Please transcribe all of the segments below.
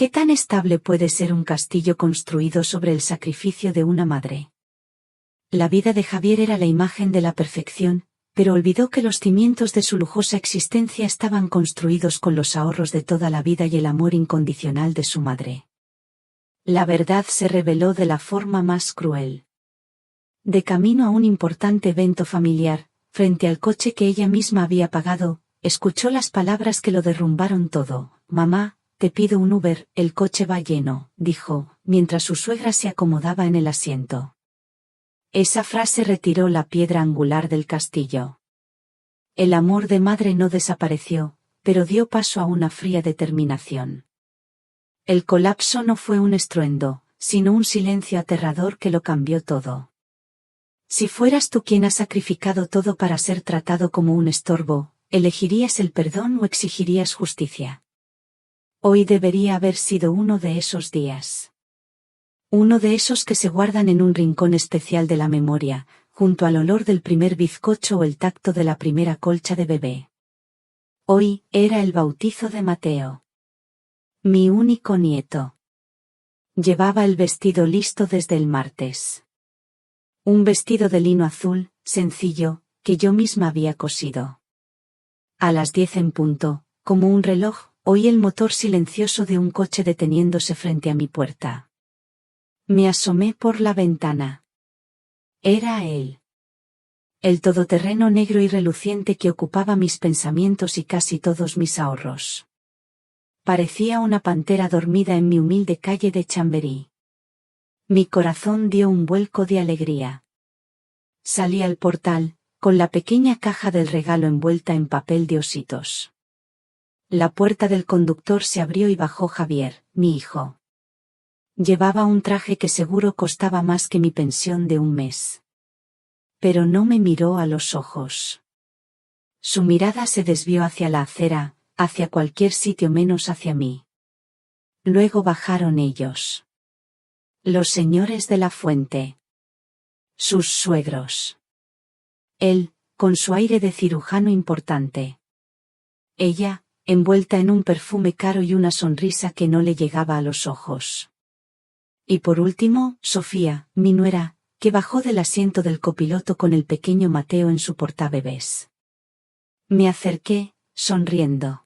¿Qué tan estable puede ser un castillo construido sobre el sacrificio de una madre? La vida de Javier era la imagen de la perfección, pero olvidó que los cimientos de su lujosa existencia estaban construidos con los ahorros de toda la vida y el amor incondicional de su madre. La verdad se reveló de la forma más cruel. De camino a un importante evento familiar, frente al coche que ella misma había pagado, escuchó las palabras que lo derrumbaron todo. «Mamá, te pido un Uber, el coche va lleno», dijo, mientras su suegra se acomodaba en el asiento. Esa frase retiró la piedra angular del castillo. El amor de madre no desapareció, pero dio paso a una fría determinación. El colapso no fue un estruendo, sino un silencio aterrador que lo cambió todo. Si fueras tú quien ha sacrificado todo para ser tratado como un estorbo, ¿elegirías el perdón o exigirías justicia? Hoy debería haber sido uno de esos días. Uno de esos que se guardan en un rincón especial de la memoria, junto al olor del primer bizcocho o el tacto de la primera colcha de bebé. Hoy era el bautizo de Mateo. Mi único nieto. Llevaba el vestido listo desde el martes. Un vestido de lino azul, sencillo, que yo misma había cosido. A las 10 en punto, como un reloj, oí el motor silencioso de un coche deteniéndose frente a mi puerta. Me asomé por la ventana. Era él. El todoterreno negro y reluciente que ocupaba mis pensamientos y casi todos mis ahorros. Parecía una pantera dormida en mi humilde calle de Chamberí. Mi corazón dio un vuelco de alegría. Salí al portal, con la pequeña caja del regalo envuelta en papel de ositos. La puerta del conductor se abrió y bajó Javier, mi hijo. Llevaba un traje que seguro costaba más que mi pensión de un mes. Pero no me miró a los ojos. Su mirada se desvió hacia la acera, hacia cualquier sitio menos hacia mí. Luego bajaron ellos. Los señores de la fuente. Sus suegros. Él, con su aire de cirujano importante. Ella, envuelta en un perfume caro y una sonrisa que no le llegaba a los ojos. Y por último, Sofía, mi nuera, que bajó del asiento del copiloto con el pequeño Mateo en su portabebés. Me acerqué, sonriendo.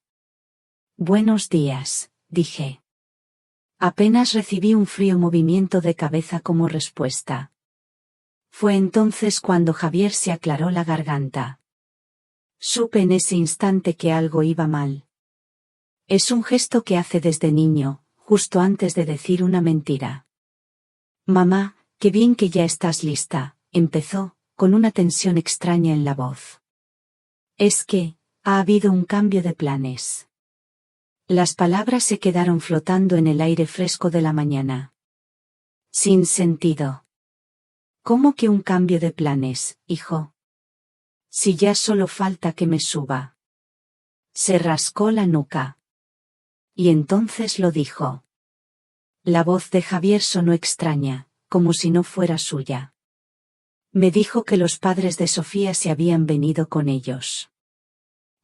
«Buenos días», dije. Apenas recibí un frío movimiento de cabeza como respuesta. Fue entonces cuando Javier se aclaró la garganta. Supe en ese instante que algo iba mal. Es un gesto que hace desde niño, justo antes de decir una mentira. «Mamá, qué bien que ya estás lista», empezó, con una tensión extraña en la voz. «Es que, ha habido un cambio de planes». Las palabras se quedaron flotando en el aire fresco de la mañana. Sin sentido. ¿Cómo que un cambio de planes, hijo? Si ya solo falta que me suba. Se rascó la nuca. Y entonces lo dijo. La voz de Javier sonó extraña, como si no fuera suya. Me dijo que los padres de Sofía se habían venido con ellos.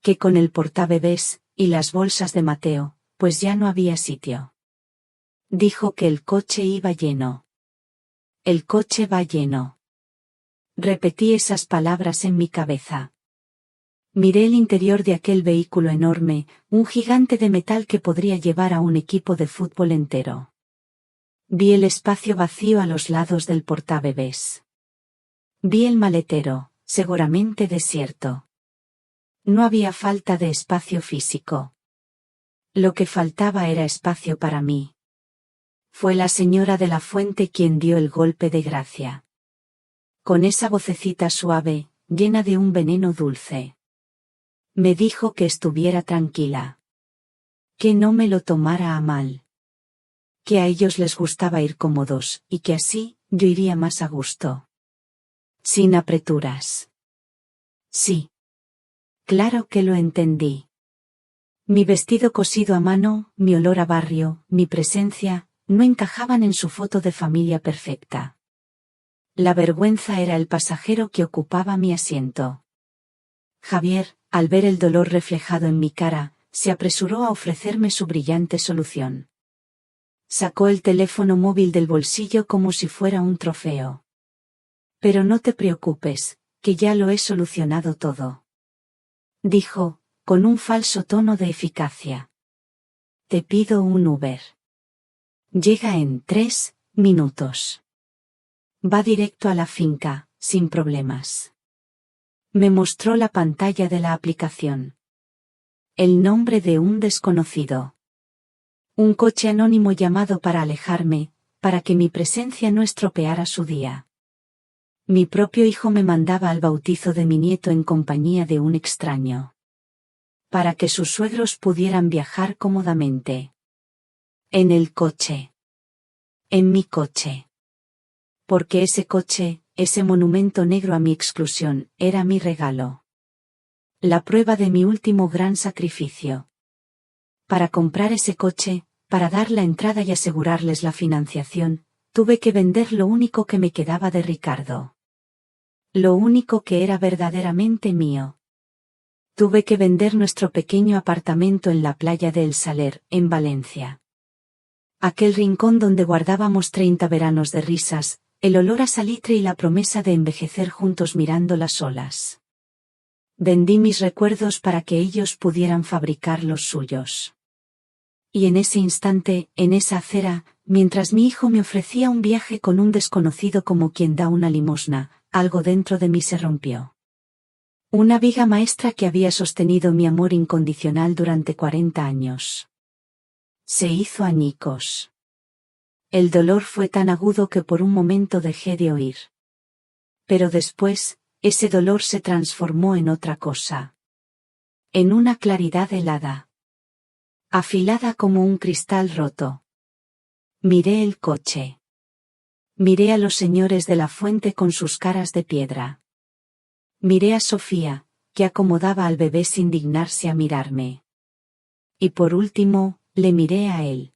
Que con el portabebés y las bolsas de Mateo, pues ya no había sitio. Dijo que el coche iba lleno. El coche va lleno. Repetí esas palabras en mi cabeza. Miré el interior de aquel vehículo enorme, un gigante de metal que podría llevar a un equipo de fútbol entero. Vi el espacio vacío a los lados del portabebés. Vi el maletero, seguramente desierto. No había falta de espacio físico. Lo que faltaba era espacio para mí. Fue la señora de la fuente quien dio el golpe de gracia. Con esa vocecita suave, llena de un veneno dulce. Me dijo que estuviera tranquila. Que no me lo tomara a mal. Que a ellos les gustaba ir cómodos, y que así, yo iría más a gusto. Sin apreturas. Sí. Claro que lo entendí. Mi vestido cosido a mano, mi olor a barrio, mi presencia, no encajaban en su foto de familia perfecta. La vergüenza era el pasajero que ocupaba mi asiento. Javier, al ver el dolor reflejado en mi cara, se apresuró a ofrecerme su brillante solución. Sacó el teléfono móvil del bolsillo como si fuera un trofeo. Pero no te preocupes, que ya lo he solucionado todo. Dijo, con un falso tono de eficacia. Te pido un Uber. Llega en 3 minutos. Va directo a la finca, sin problemas. Me mostró la pantalla de la aplicación. El nombre de un desconocido. Un coche anónimo llamado para alejarme, para que mi presencia no estropeara su día. Mi propio hijo me mandaba al bautizo de mi nieto en compañía de un extraño. Para que sus suegros pudieran viajar cómodamente. En el coche. En mi coche. Porque ese coche, ese monumento negro a mi exclusión, era mi regalo. La prueba de mi último gran sacrificio. Para comprar ese coche, para dar la entrada y asegurarles la financiación, tuve que vender lo único que me quedaba de Ricardo. Lo único que era verdaderamente mío. Tuve que vender nuestro pequeño apartamento en la playa de El Saler, en Valencia. Aquel rincón donde guardábamos 30 veranos de risas, el olor a salitre y la promesa de envejecer juntos mirando las olas. Vendí mis recuerdos para que ellos pudieran fabricar los suyos. Y en ese instante, en esa acera, mientras mi hijo me ofrecía un viaje con un desconocido como quien da una limosna, algo dentro de mí se rompió. Una viga maestra que había sostenido mi amor incondicional durante 40 años. Se hizo añicos. El dolor fue tan agudo que por un momento dejé de oír. Pero después, ese dolor se transformó en otra cosa. En una claridad helada. Afilada como un cristal roto. Miré el coche. Miré a los señores de la fuente con sus caras de piedra. Miré a Sofía, que acomodaba al bebé sin dignarse a mirarme. Y por último, le miré a él.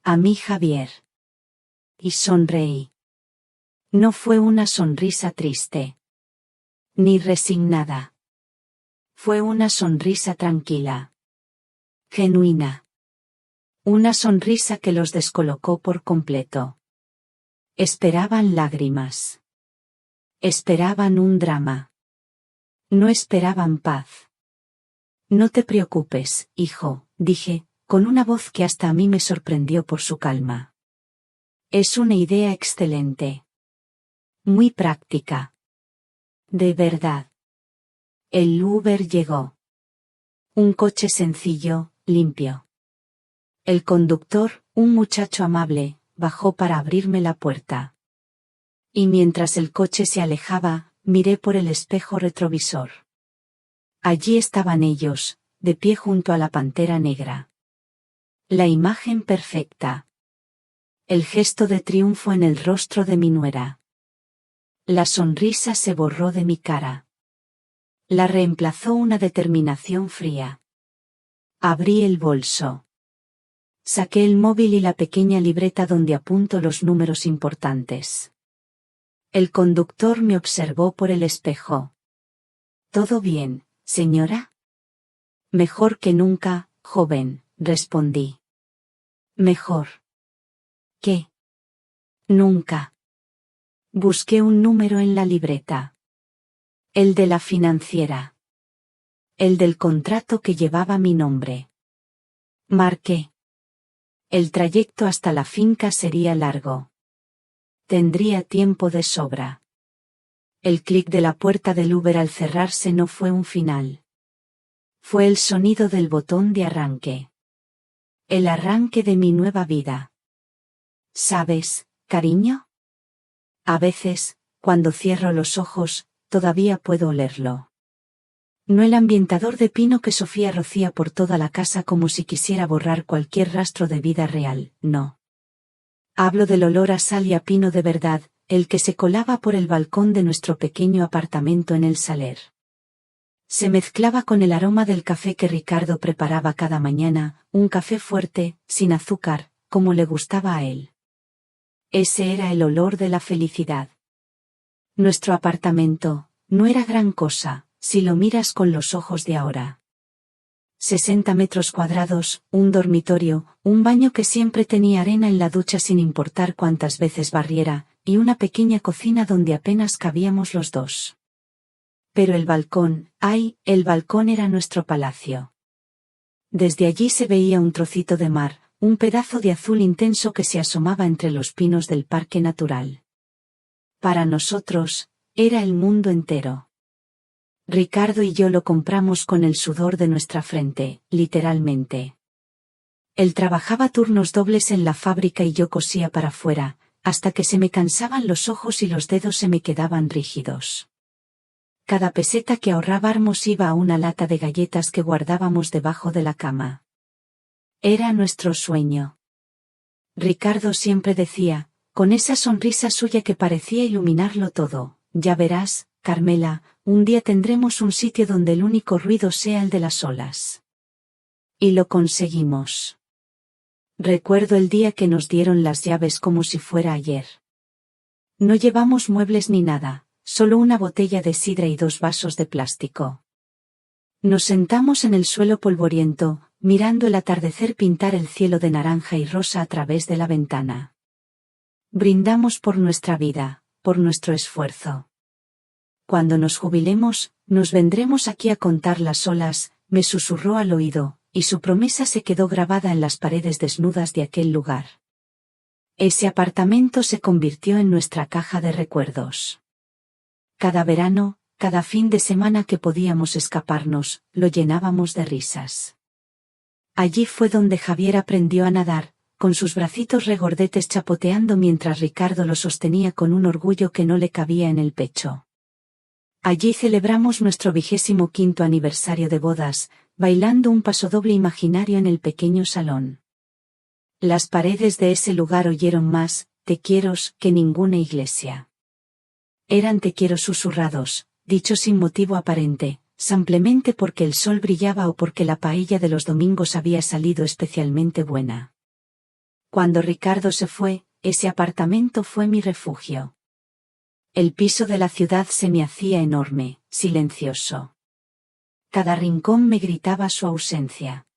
A mí Javier. Y sonreí. No fue una sonrisa triste. Ni resignada. Fue una sonrisa tranquila. Genuina. Una sonrisa que los descolocó por completo. Esperaban lágrimas. Esperaban un drama. No esperaban paz. No te preocupes, hijo, dije, con una voz que hasta a mí me sorprendió por su calma. Es una idea excelente. Muy práctica. De verdad. El Uber llegó. Un coche sencillo, limpio. El conductor, un muchacho amable, bajó para abrirme la puerta. Y mientras el coche se alejaba, miré por el espejo retrovisor. Allí estaban ellos, de pie junto a la pantera negra. La imagen perfecta. El gesto de triunfo en el rostro de mi nuera. La sonrisa se borró de mi cara. La reemplazó una determinación fría. Abrí el bolso. Saqué el móvil y la pequeña libreta donde apunto los números importantes. El conductor me observó por el espejo. ¿Todo bien, señora? Mejor que nunca, joven, respondí. Mejor. ¿Qué? Nunca. Busqué un número en la libreta. El de la financiera. El del contrato que llevaba mi nombre. Marqué. El trayecto hasta la finca sería largo. Tendría tiempo de sobra. El clic de la puerta del Uber al cerrarse no fue un final. Fue el sonido del botón de arranque. El arranque de mi nueva vida. ¿Sabes, cariño? A veces, cuando cierro los ojos, todavía puedo olerlo. No el ambientador de pino que Sofía rocía por toda la casa como si quisiera borrar cualquier rastro de vida real, no. Hablo del olor a sal y a pino de verdad, el que se colaba por el balcón de nuestro pequeño apartamento en El Saler. Se mezclaba con el aroma del café que Ricardo preparaba cada mañana, un café fuerte, sin azúcar, como le gustaba a él. Ese era el olor de la felicidad. Nuestro apartamento, no era gran cosa, si lo miras con los ojos de ahora. 60 metros cuadrados, un dormitorio, un baño que siempre tenía arena en la ducha sin importar cuántas veces barriera, y una pequeña cocina donde apenas cabíamos los dos. Pero el balcón, ¡ay!, el balcón era nuestro palacio. Desde allí se veía un trocito de mar, un pedazo de azul intenso que se asomaba entre los pinos del parque natural. Para nosotros, era el mundo entero. Ricardo y yo lo compramos con el sudor de nuestra frente, literalmente. Él trabajaba turnos dobles en la fábrica y yo cosía para afuera, hasta que se me cansaban los ojos y los dedos se me quedaban rígidos. Cada peseta que ahorrábamos iba a una lata de galletas que guardábamos debajo de la cama. Era nuestro sueño. Ricardo siempre decía, con esa sonrisa suya que parecía iluminarlo todo, ya verás, Carmela, un día tendremos un sitio donde el único ruido sea el de las olas. Y lo conseguimos. Recuerdo el día que nos dieron las llaves como si fuera ayer. No llevamos muebles ni nada, solo una botella de sidra y 2 vasos de plástico. Nos sentamos en el suelo polvoriento, mirando el atardecer pintar el cielo de naranja y rosa a través de la ventana. Brindamos por nuestra vida, por nuestro esfuerzo. Cuando nos jubilemos, nos vendremos aquí a contar las olas, me susurró al oído, y su promesa se quedó grabada en las paredes desnudas de aquel lugar. Ese apartamento se convirtió en nuestra caja de recuerdos. Cada verano, cada fin de semana que podíamos escaparnos, lo llenábamos de risas. Allí fue donde Javier aprendió a nadar, con sus bracitos regordetes chapoteando mientras Ricardo lo sostenía con un orgullo que no le cabía en el pecho. Allí celebramos nuestro 25º aniversario de bodas, bailando un pasodoble imaginario en el pequeño salón. Las paredes de ese lugar oyeron más te quieros que ninguna iglesia. Eran te quiero susurrados, dichos sin motivo aparente, simplemente porque el sol brillaba o porque la paella de los domingos había salido especialmente buena. Cuando Ricardo se fue, ese apartamento fue mi refugio. El piso de la ciudad se me hacía enorme, silencioso. Cada rincón me gritaba su ausencia.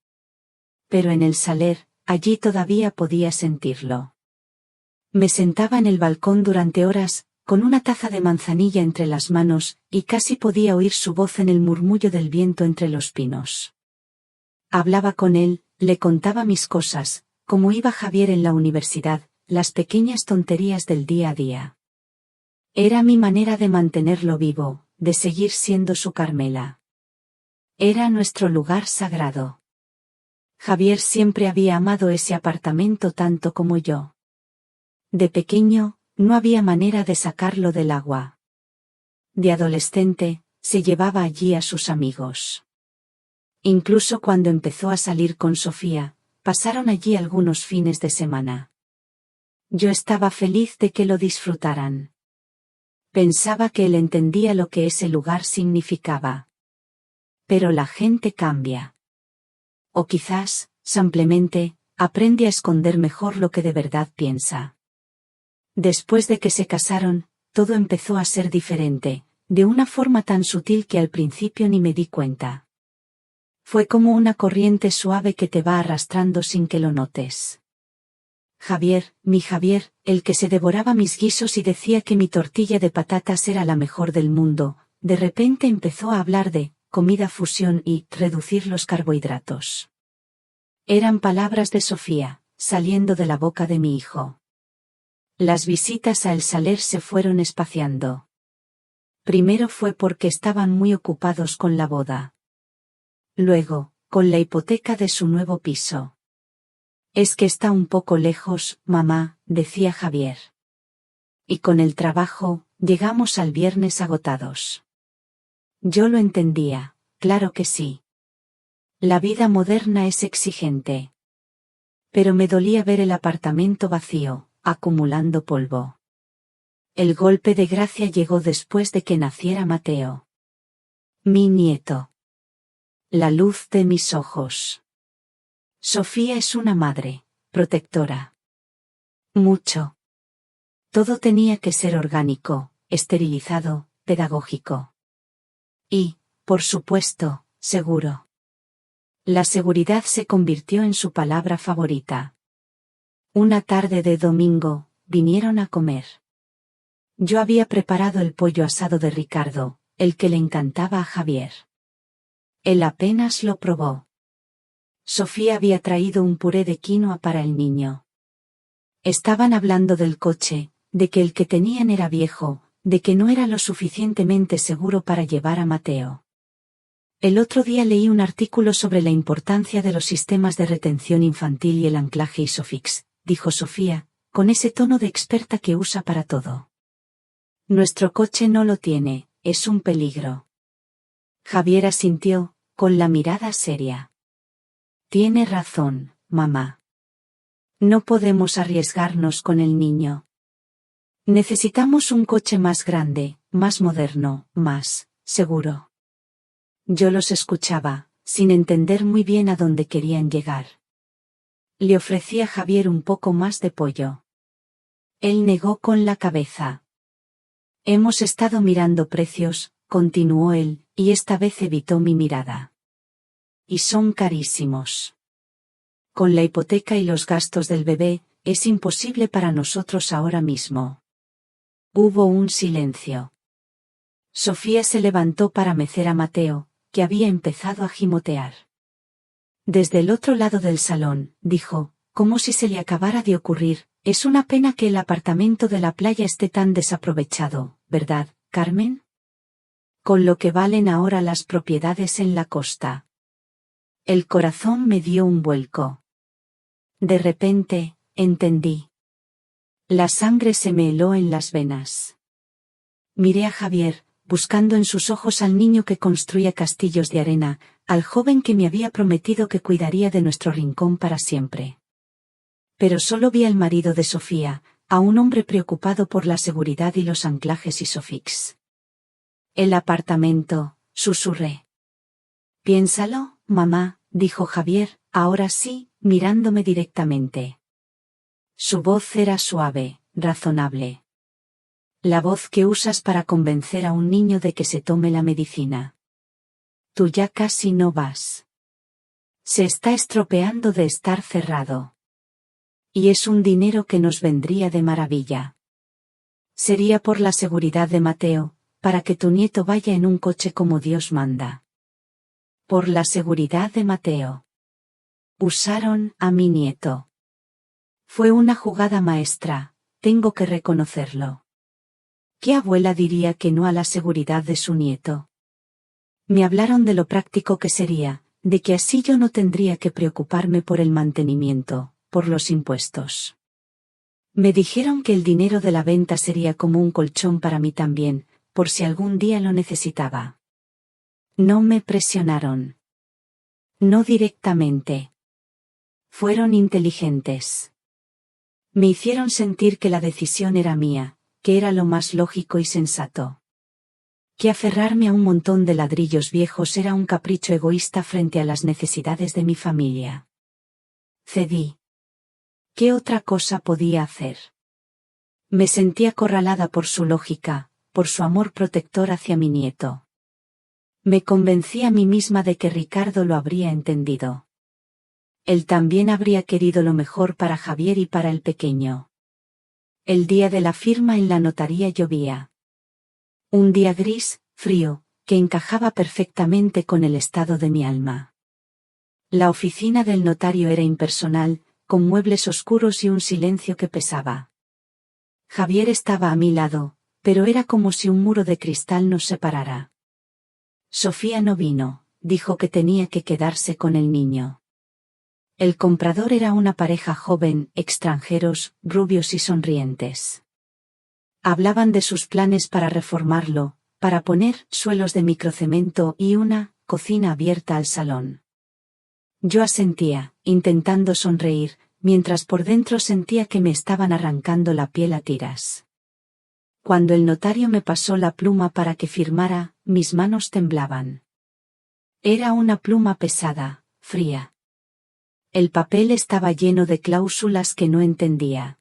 Pero en el Saler, allí todavía podía sentirlo. Me sentaba en el balcón durante horas, con una taza de manzanilla entre las manos, y casi podía oír su voz en el murmullo del viento entre los pinos. Hablaba con él, le contaba mis cosas, cómo iba Javier en la universidad, las pequeñas tonterías del día a día. Era mi manera de mantenerlo vivo, de seguir siendo su Carmela. Era nuestro lugar sagrado. Javier siempre había amado ese apartamento tanto como yo. De pequeño, no había manera de sacarlo del agua. De adolescente, se llevaba allí a sus amigos. Incluso cuando empezó a salir con Sofía, pasaron allí algunos fines de semana. Yo estaba feliz de que lo disfrutaran. Pensaba que él entendía lo que ese lugar significaba. Pero la gente cambia. O quizás, simplemente, aprende a esconder mejor lo que de verdad piensa. Después de que se casaron, todo empezó a ser diferente, de una forma tan sutil que al principio ni me di cuenta. Fue como una corriente suave que te va arrastrando sin que lo notes. Javier, mi Javier, el que se devoraba mis guisos y decía que mi tortilla de patatas era la mejor del mundo, de repente empezó a hablar de comida fusión y reducir los carbohidratos. Eran palabras de Sofía, saliendo de la boca de mi hijo. Las visitas a El Saler se fueron espaciando. Primero fue porque estaban muy ocupados con la boda. Luego, con la hipoteca de su nuevo piso. Es que está un poco lejos, mamá, decía Javier. Y con el trabajo, llegamos al viernes agotados. Yo lo entendía, claro que sí. La vida moderna es exigente. Pero me dolía ver el apartamento vacío, acumulando polvo. El golpe de gracia llegó después de que naciera Mateo. Mi nieto. La luz de mis ojos. Sofía es una madre, protectora. Mucho. Todo tenía que ser orgánico, esterilizado, pedagógico. Y, por supuesto, seguro. La seguridad se convirtió en su palabra favorita. Una tarde de domingo, vinieron a comer. Yo había preparado el pollo asado de Ricardo, el que le encantaba a Javier. Él apenas lo probó. Sofía había traído un puré de quinoa para el niño. Estaban hablando del coche, de que el que tenían era viejo, de que no era lo suficientemente seguro para llevar a Mateo. El otro día leí un artículo sobre la importancia de los sistemas de retención infantil y el anclaje ISOFIX, dijo Sofía, con ese tono de experta que usa para todo. Nuestro coche no lo tiene, es un peligro. Javier asintió, con la mirada seria. Tiene razón, mamá. No podemos arriesgarnos con el niño. Necesitamos un coche más grande, más moderno, más seguro. Yo los escuchaba, sin entender muy bien a dónde querían llegar. Le ofrecí a Javier un poco más de pollo. Él negó con la cabeza. Hemos estado mirando precios, continuó él, y esta vez evitó mi mirada. Y son carísimos. Con la hipoteca y los gastos del bebé, es imposible para nosotros ahora mismo. Hubo un silencio. Sofía se levantó para mecer a Mateo, que había empezado a gimotear. Desde el otro lado del salón, dijo, como si se le acabara de ocurrir, es una pena que el apartamento de la playa esté tan desaprovechado, ¿verdad, Carmen? Con lo que valen ahora las propiedades en la costa. El corazón me dio un vuelco. De repente, entendí. La sangre se me heló en las venas. Miré a Javier, buscando en sus ojos al niño que construía castillos de arena, al joven que me había prometido que cuidaría de nuestro rincón para siempre. Pero solo vi al marido de Sofía, a un hombre preocupado por la seguridad y los anclajes ISOFIX. El apartamento, susurré. Piénsalo, mamá, dijo Javier, ahora sí, mirándome directamente. Su voz era suave, razonable. La voz que usas para convencer a un niño de que se tome la medicina. Tú ya casi no vas. Se está estropeando de estar cerrado. Y es un dinero que nos vendría de maravilla. Sería por la seguridad de Mateo, para que tu nieto vaya en un coche como Dios manda. Por la seguridad de Mateo. Usaron a mi nieto. Fue una jugada maestra, tengo que reconocerlo. ¿Qué abuela diría que no a la seguridad de su nieto? Me hablaron de lo práctico que sería, de que así yo no tendría que preocuparme por el mantenimiento, por los impuestos. Me dijeron que el dinero de la venta sería como un colchón para mí también, por si algún día lo necesitaba. No me presionaron. No directamente. Fueron inteligentes. Me hicieron sentir que la decisión era mía, que era lo más lógico y sensato. Que aferrarme a un montón de ladrillos viejos era un capricho egoísta frente a las necesidades de mi familia. Cedí. ¿Qué otra cosa podía hacer? Me sentí acorralada por su lógica, por su amor protector hacia mi nieto. Me convencí a mí misma de que Ricardo lo habría entendido. Él también habría querido lo mejor para Javier y para el pequeño. El día de la firma en la notaría llovía. Un día gris, frío, que encajaba perfectamente con el estado de mi alma. La oficina del notario era impersonal, con muebles oscuros y un silencio que pesaba. Javier estaba a mi lado, pero era como si un muro de cristal nos separara. Sofía no vino, dijo que tenía que quedarse con el niño. El comprador era una pareja joven, extranjeros, rubios y sonrientes. Hablaban de sus planes para reformarlo, para poner suelos de microcemento y una cocina abierta al salón. Yo asentía, intentando sonreír, mientras por dentro sentía que me estaban arrancando la piel a tiras. Cuando el notario me pasó la pluma para que firmara, mis manos temblaban. Era una pluma pesada, fría. El papel estaba lleno de cláusulas que no entendía.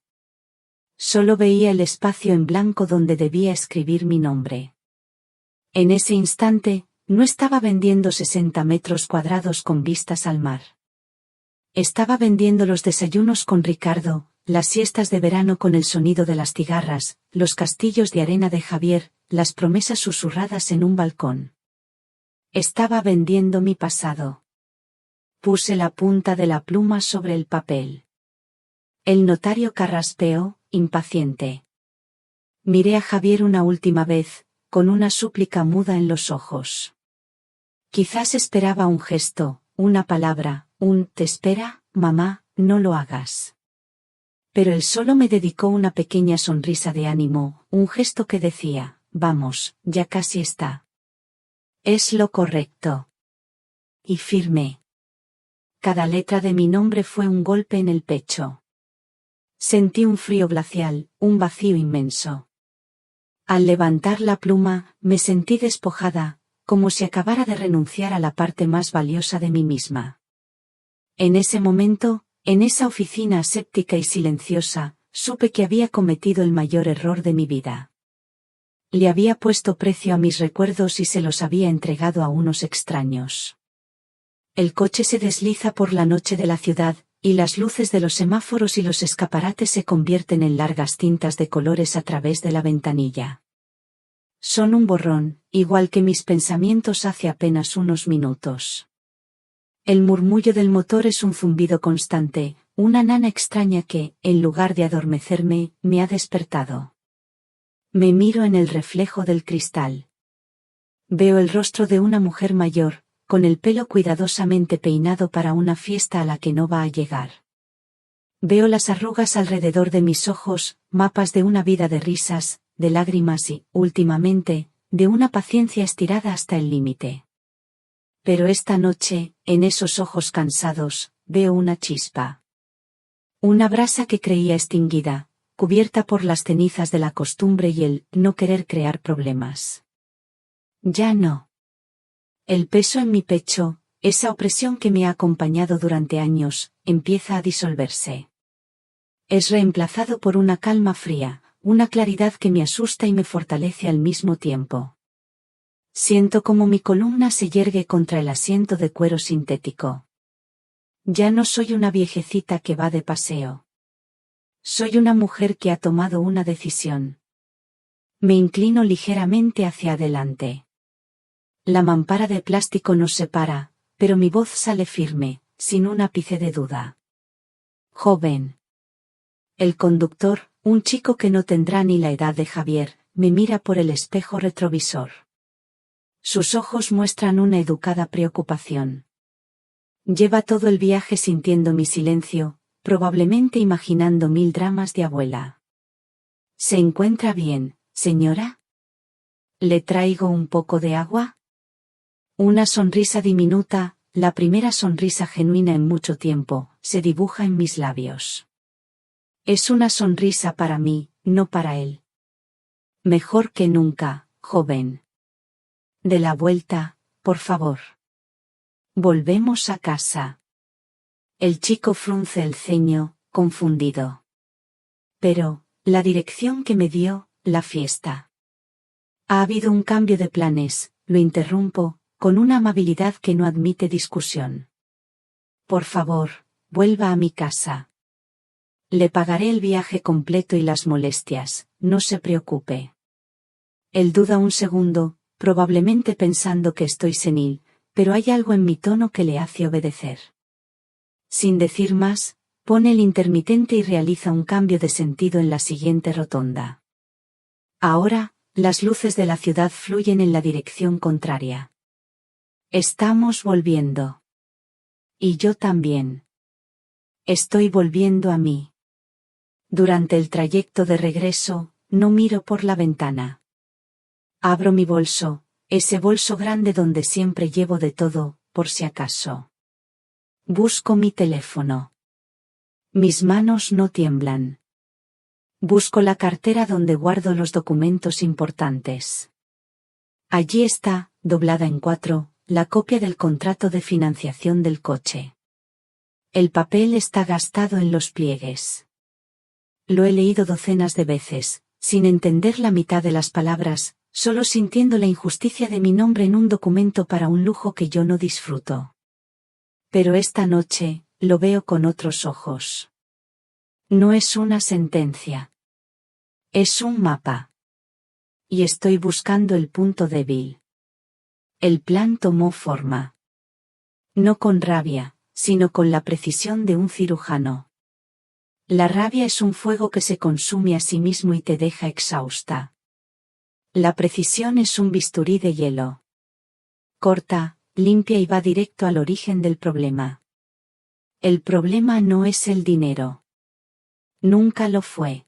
Solo veía el espacio en blanco donde debía escribir mi nombre. En ese instante, no estaba vendiendo 60 metros cuadrados con vistas al mar. Estaba vendiendo los desayunos con Ricardo, las siestas de verano con el sonido de las cigarras, los castillos de arena de Javier, las promesas susurradas en un balcón. Estaba vendiendo mi pasado. Puse la punta de la pluma sobre el papel. El notario carraspeó, impaciente. Miré a Javier una última vez, con una súplica muda en los ojos. Quizás esperaba un gesto, una palabra, ¿te espera, mamá, no lo hagas? Pero él solo me dedicó una pequeña sonrisa de ánimo, un gesto que decía, vamos, ya casi está. Es lo correcto. Y firmé. Cada letra de mi nombre fue un golpe en el pecho. Sentí un frío glacial, un vacío inmenso. Al levantar la pluma, me sentí despojada, como si acabara de renunciar a la parte más valiosa de mí misma. En ese momento, en esa oficina aséptica y silenciosa, supe que había cometido el mayor error de mi vida. Le había puesto precio a mis recuerdos y se los había entregado a unos extraños. El coche se desliza por la noche de la ciudad, y las luces de los semáforos y los escaparates se convierten en largas cintas de colores a través de la ventanilla. Son un borrón, igual que mis pensamientos hace apenas unos minutos. El murmullo del motor es un zumbido constante, una nana extraña que, en lugar de adormecerme, me ha despertado. Me miro en el reflejo del cristal. Veo el rostro de una mujer mayor, con el pelo cuidadosamente peinado para una fiesta a la que no va a llegar. Veo las arrugas alrededor de mis ojos, mapas de una vida de risas, de lágrimas y, últimamente, de una paciencia estirada hasta el límite. Pero esta noche, en esos ojos cansados, veo una chispa. Una brasa que creía extinguida, cubierta por las cenizas de la costumbre y el no querer crear problemas. Ya no. El peso en mi pecho, esa opresión que me ha acompañado durante años, empieza a disolverse. Es reemplazado por una calma fría, una claridad que me asusta y me fortalece al mismo tiempo. Siento como mi columna se yergue contra el asiento de cuero sintético. Ya no soy una viejecita que va de paseo. Soy una mujer que ha tomado una decisión. Me inclino ligeramente hacia adelante. La mampara de plástico nos separa, pero mi voz sale firme, sin un ápice de duda. Joven. El conductor, un chico que no tendrá ni la edad de Javier, me mira por el espejo retrovisor. Sus ojos muestran una educada preocupación. Lleva todo el viaje sintiendo mi silencio, probablemente imaginando 1000 dramas de abuela. ¿Se encuentra bien, señora? ¿Le traigo un poco de agua? Una sonrisa diminuta, la primera sonrisa genuina en mucho tiempo, se dibuja en mis labios. Es una sonrisa para mí, no para él. Mejor que nunca, joven. De la vuelta, por favor. Volvemos a casa. El chico frunce el ceño, confundido. Pero, la dirección que me dio, la fiesta. Ha habido un cambio de planes, lo interrumpo, con una amabilidad que no admite discusión. Por favor, vuelva a mi casa. Le pagaré el viaje completo y las molestias, no se preocupe. Él duda un segundo, probablemente pensando que estoy senil, pero hay algo en mi tono que le hace obedecer. Sin decir más, pone el intermitente y realiza un cambio de sentido en la siguiente rotonda. Ahora, las luces de la ciudad fluyen en la dirección contraria. Estamos volviendo. Y yo también. Estoy volviendo a mí. Durante el trayecto de regreso, no miro por la ventana. Abro mi bolso, ese bolso grande donde siempre llevo de todo, por si acaso. Busco mi teléfono. Mis manos no tiemblan. Busco la cartera donde guardo los documentos importantes. Allí está, doblada en 4, la copia del contrato de financiación del coche. El papel está gastado en los pliegues. Lo he leído docenas de veces, sin entender la mitad de las palabras, solo sintiendo la injusticia de mi nombre en un documento para un lujo que yo no disfruto. Pero esta noche, lo veo con otros ojos. No es una sentencia. Es un mapa. Y estoy buscando el punto débil. El plan tomó forma. No con rabia, sino con la precisión de un cirujano. La rabia es un fuego que se consume a sí mismo y te deja exhausta. La precisión es un bisturí de hielo. Corta, limpia y va directo al origen del problema. El problema no es el dinero. Nunca lo fue.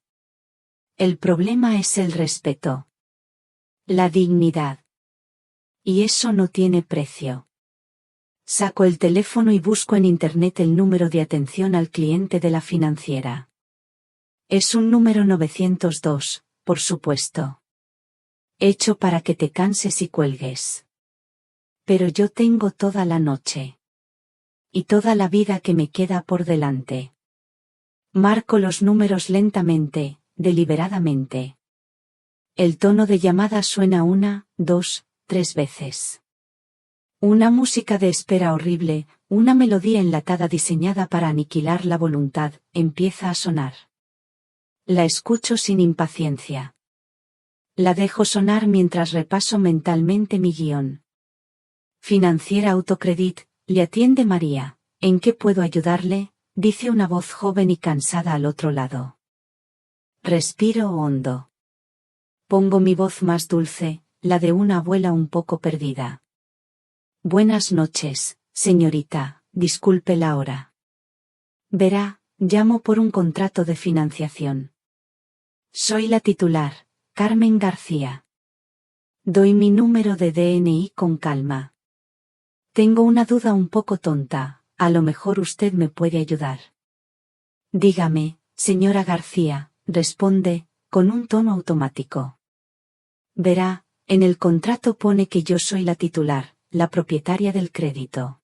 El problema es el respeto. La dignidad. Y eso no tiene precio. Saco el teléfono y busco en internet el número de atención al cliente de la financiera. Es un número 902, por supuesto. Hecho para que te canses y cuelgues. Pero yo tengo toda la noche. Y toda la vida que me queda por delante. Marco los números lentamente, deliberadamente. El tono de llamada suena 1, 2, 3 veces. Una música de espera horrible, una melodía enlatada diseñada para aniquilar la voluntad, empieza a sonar. La escucho sin impaciencia. La dejo sonar mientras repaso mentalmente mi guión. Financiera Autocredit, le atiende María. ¿En qué puedo ayudarle?, dice una voz joven y cansada al otro lado. Respiro hondo. Pongo mi voz más dulce, la de una abuela un poco perdida. Buenas noches, señorita, disculpe la hora. Verá, llamo por un contrato de financiación. Soy la titular, Carmen García. Doy mi número de DNI con calma. Tengo una duda un poco tonta, a lo mejor usted me puede ayudar. Dígame, señora García, responde, con un tono automático. Verá, en el contrato pone que yo soy la titular, la propietaria del crédito.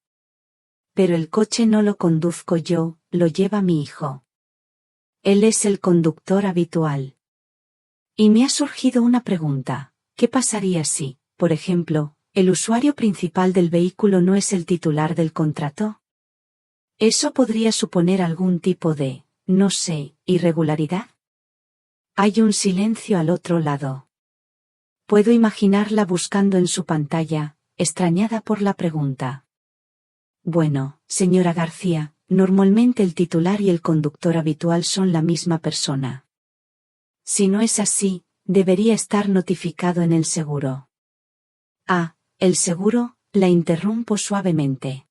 Pero el coche no lo conduzco yo, lo lleva mi hijo. Él es el conductor habitual. Y me ha surgido una pregunta, ¿qué pasaría si, por ejemplo, el usuario principal del vehículo no es el titular del contrato? ¿Eso podría suponer algún tipo de, no sé, irregularidad? Hay un silencio al otro lado. Puedo imaginarla buscando en su pantalla, extrañada por la pregunta. Bueno, señora García, normalmente el titular y el conductor habitual son la misma persona. Si no es así, debería estar notificado en el seguro. Ah, el seguro, la interrumpo suavemente.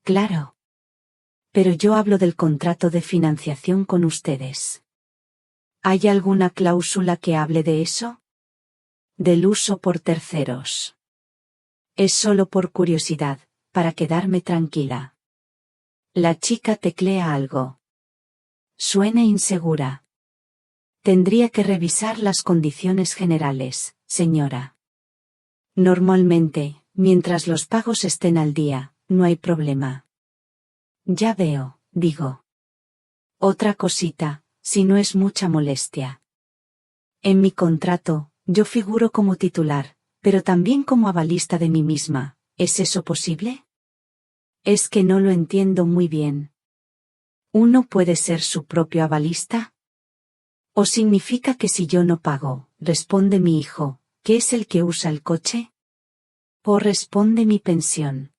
Claro. Pero yo hablo del contrato de financiación con ustedes. ¿Hay alguna cláusula que hable de eso? Del uso por terceros. Es solo por curiosidad, para quedarme tranquila. La chica teclea algo. Suena insegura. Tendría que revisar las condiciones generales, señora. Normalmente, mientras los pagos estén al día, no hay problema. Ya veo, digo. Otra cosita, si no es mucha molestia. En mi contrato, yo figuro como titular, pero también como avalista de mí misma. ¿Es eso posible? Es que no lo entiendo muy bien. ¿Uno puede ser su propio avalista? ¿O significa que si yo no pago, responde mi hijo, que es el que usa el coche? ¿O responde mi pensión?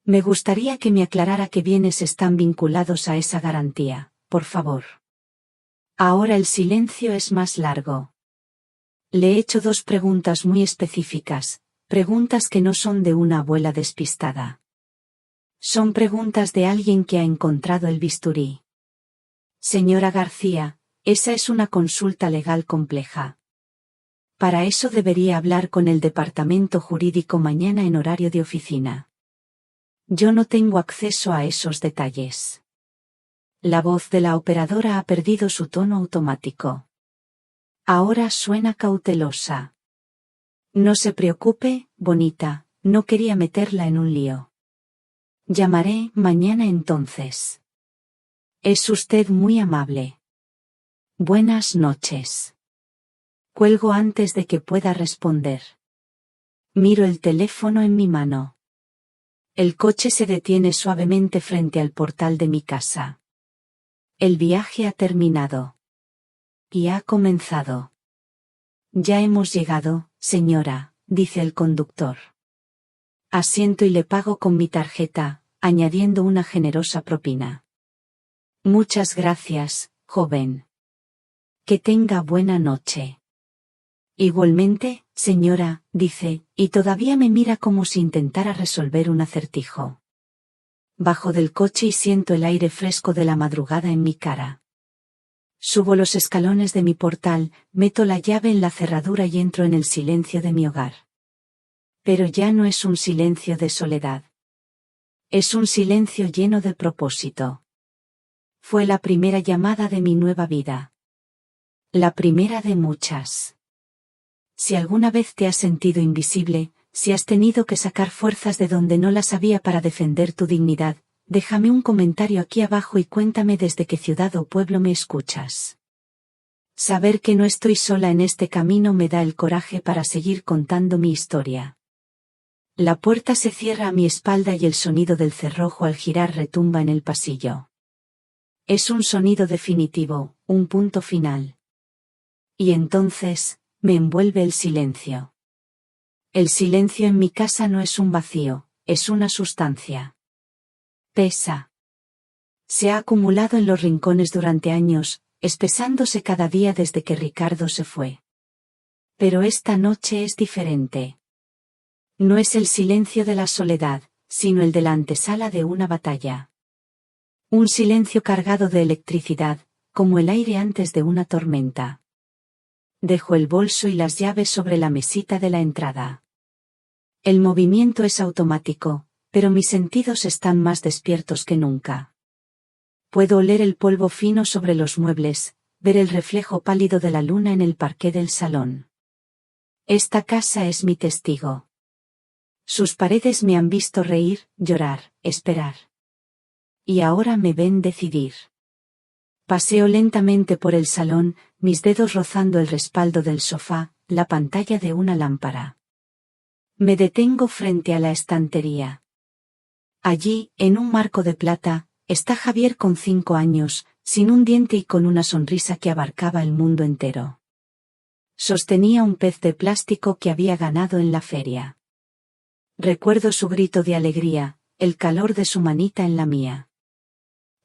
Me gustaría que me aclarara qué bienes están vinculados a esa garantía, por favor. Ahora el silencio es más largo. Le he hecho dos preguntas muy específicas, preguntas que no son de una abuela despistada. Son preguntas de alguien que ha encontrado el bisturí. Señora García, esa es una consulta legal compleja. Para eso debería hablar con el departamento jurídico mañana en horario de oficina. Yo no tengo acceso a esos detalles. La voz de la operadora ha perdido su tono automático. Ahora suena cautelosa. No se preocupe, bonita, no quería meterla en un lío. Llamaré mañana entonces. Es usted muy amable. Buenas noches. Cuelgo antes de que pueda responder. Miro el teléfono en mi mano. El coche se detiene suavemente frente al portal de mi casa. El viaje ha terminado. Y ha comenzado. Ya hemos llegado, señora, dice el conductor. Asiento y le pago con mi tarjeta, añadiendo una generosa propina. Muchas gracias, joven. Que tenga buena noche. Igualmente, señora, dice, y todavía me mira como si intentara resolver un acertijo. Bajo del coche y siento el aire fresco de la madrugada en mi cara. Subo los escalones de mi portal, meto la llave en la cerradura y entro en el silencio de mi hogar. Pero ya no es un silencio de soledad. Es un silencio lleno de propósito. Fue la primera llamada de mi nueva vida. La primera de muchas. Si alguna vez te has sentido invisible, si has tenido que sacar fuerzas de donde no las había para defender tu dignidad, déjame un comentario aquí abajo y cuéntame desde qué ciudad o pueblo me escuchas. Saber que no estoy sola en este camino me da el coraje para seguir contando mi historia. La puerta se cierra a mi espalda y el sonido del cerrojo al girar retumba en el pasillo. Es un sonido definitivo, un punto final. Y entonces, me envuelve el silencio. El silencio en mi casa no es un vacío, es una sustancia. Pesa. Se ha acumulado en los rincones durante años, espesándose cada día desde que Ricardo se fue. Pero esta noche es diferente. No es el silencio de la soledad, sino el de la antesala de una batalla. Un silencio cargado de electricidad, como el aire antes de una tormenta. Dejo el bolso y las llaves sobre la mesita de la entrada. El movimiento es automático, pero mis sentidos están más despiertos que nunca. Puedo oler el polvo fino sobre los muebles, ver el reflejo pálido de la luna en el parqué del salón. Esta casa es mi testigo. Sus paredes me han visto reír, llorar, esperar. Y ahora me ven decidir. Paseo lentamente por el salón, mis dedos rozando el respaldo del sofá, la pantalla de una lámpara. Me detengo frente a la estantería. Allí, en un marco de plata, está Javier con 5 años, sin un diente y con una sonrisa que abarcaba el mundo entero. Sostenía un pez de plástico que había ganado en la feria. Recuerdo su grito de alegría, el calor de su manita en la mía.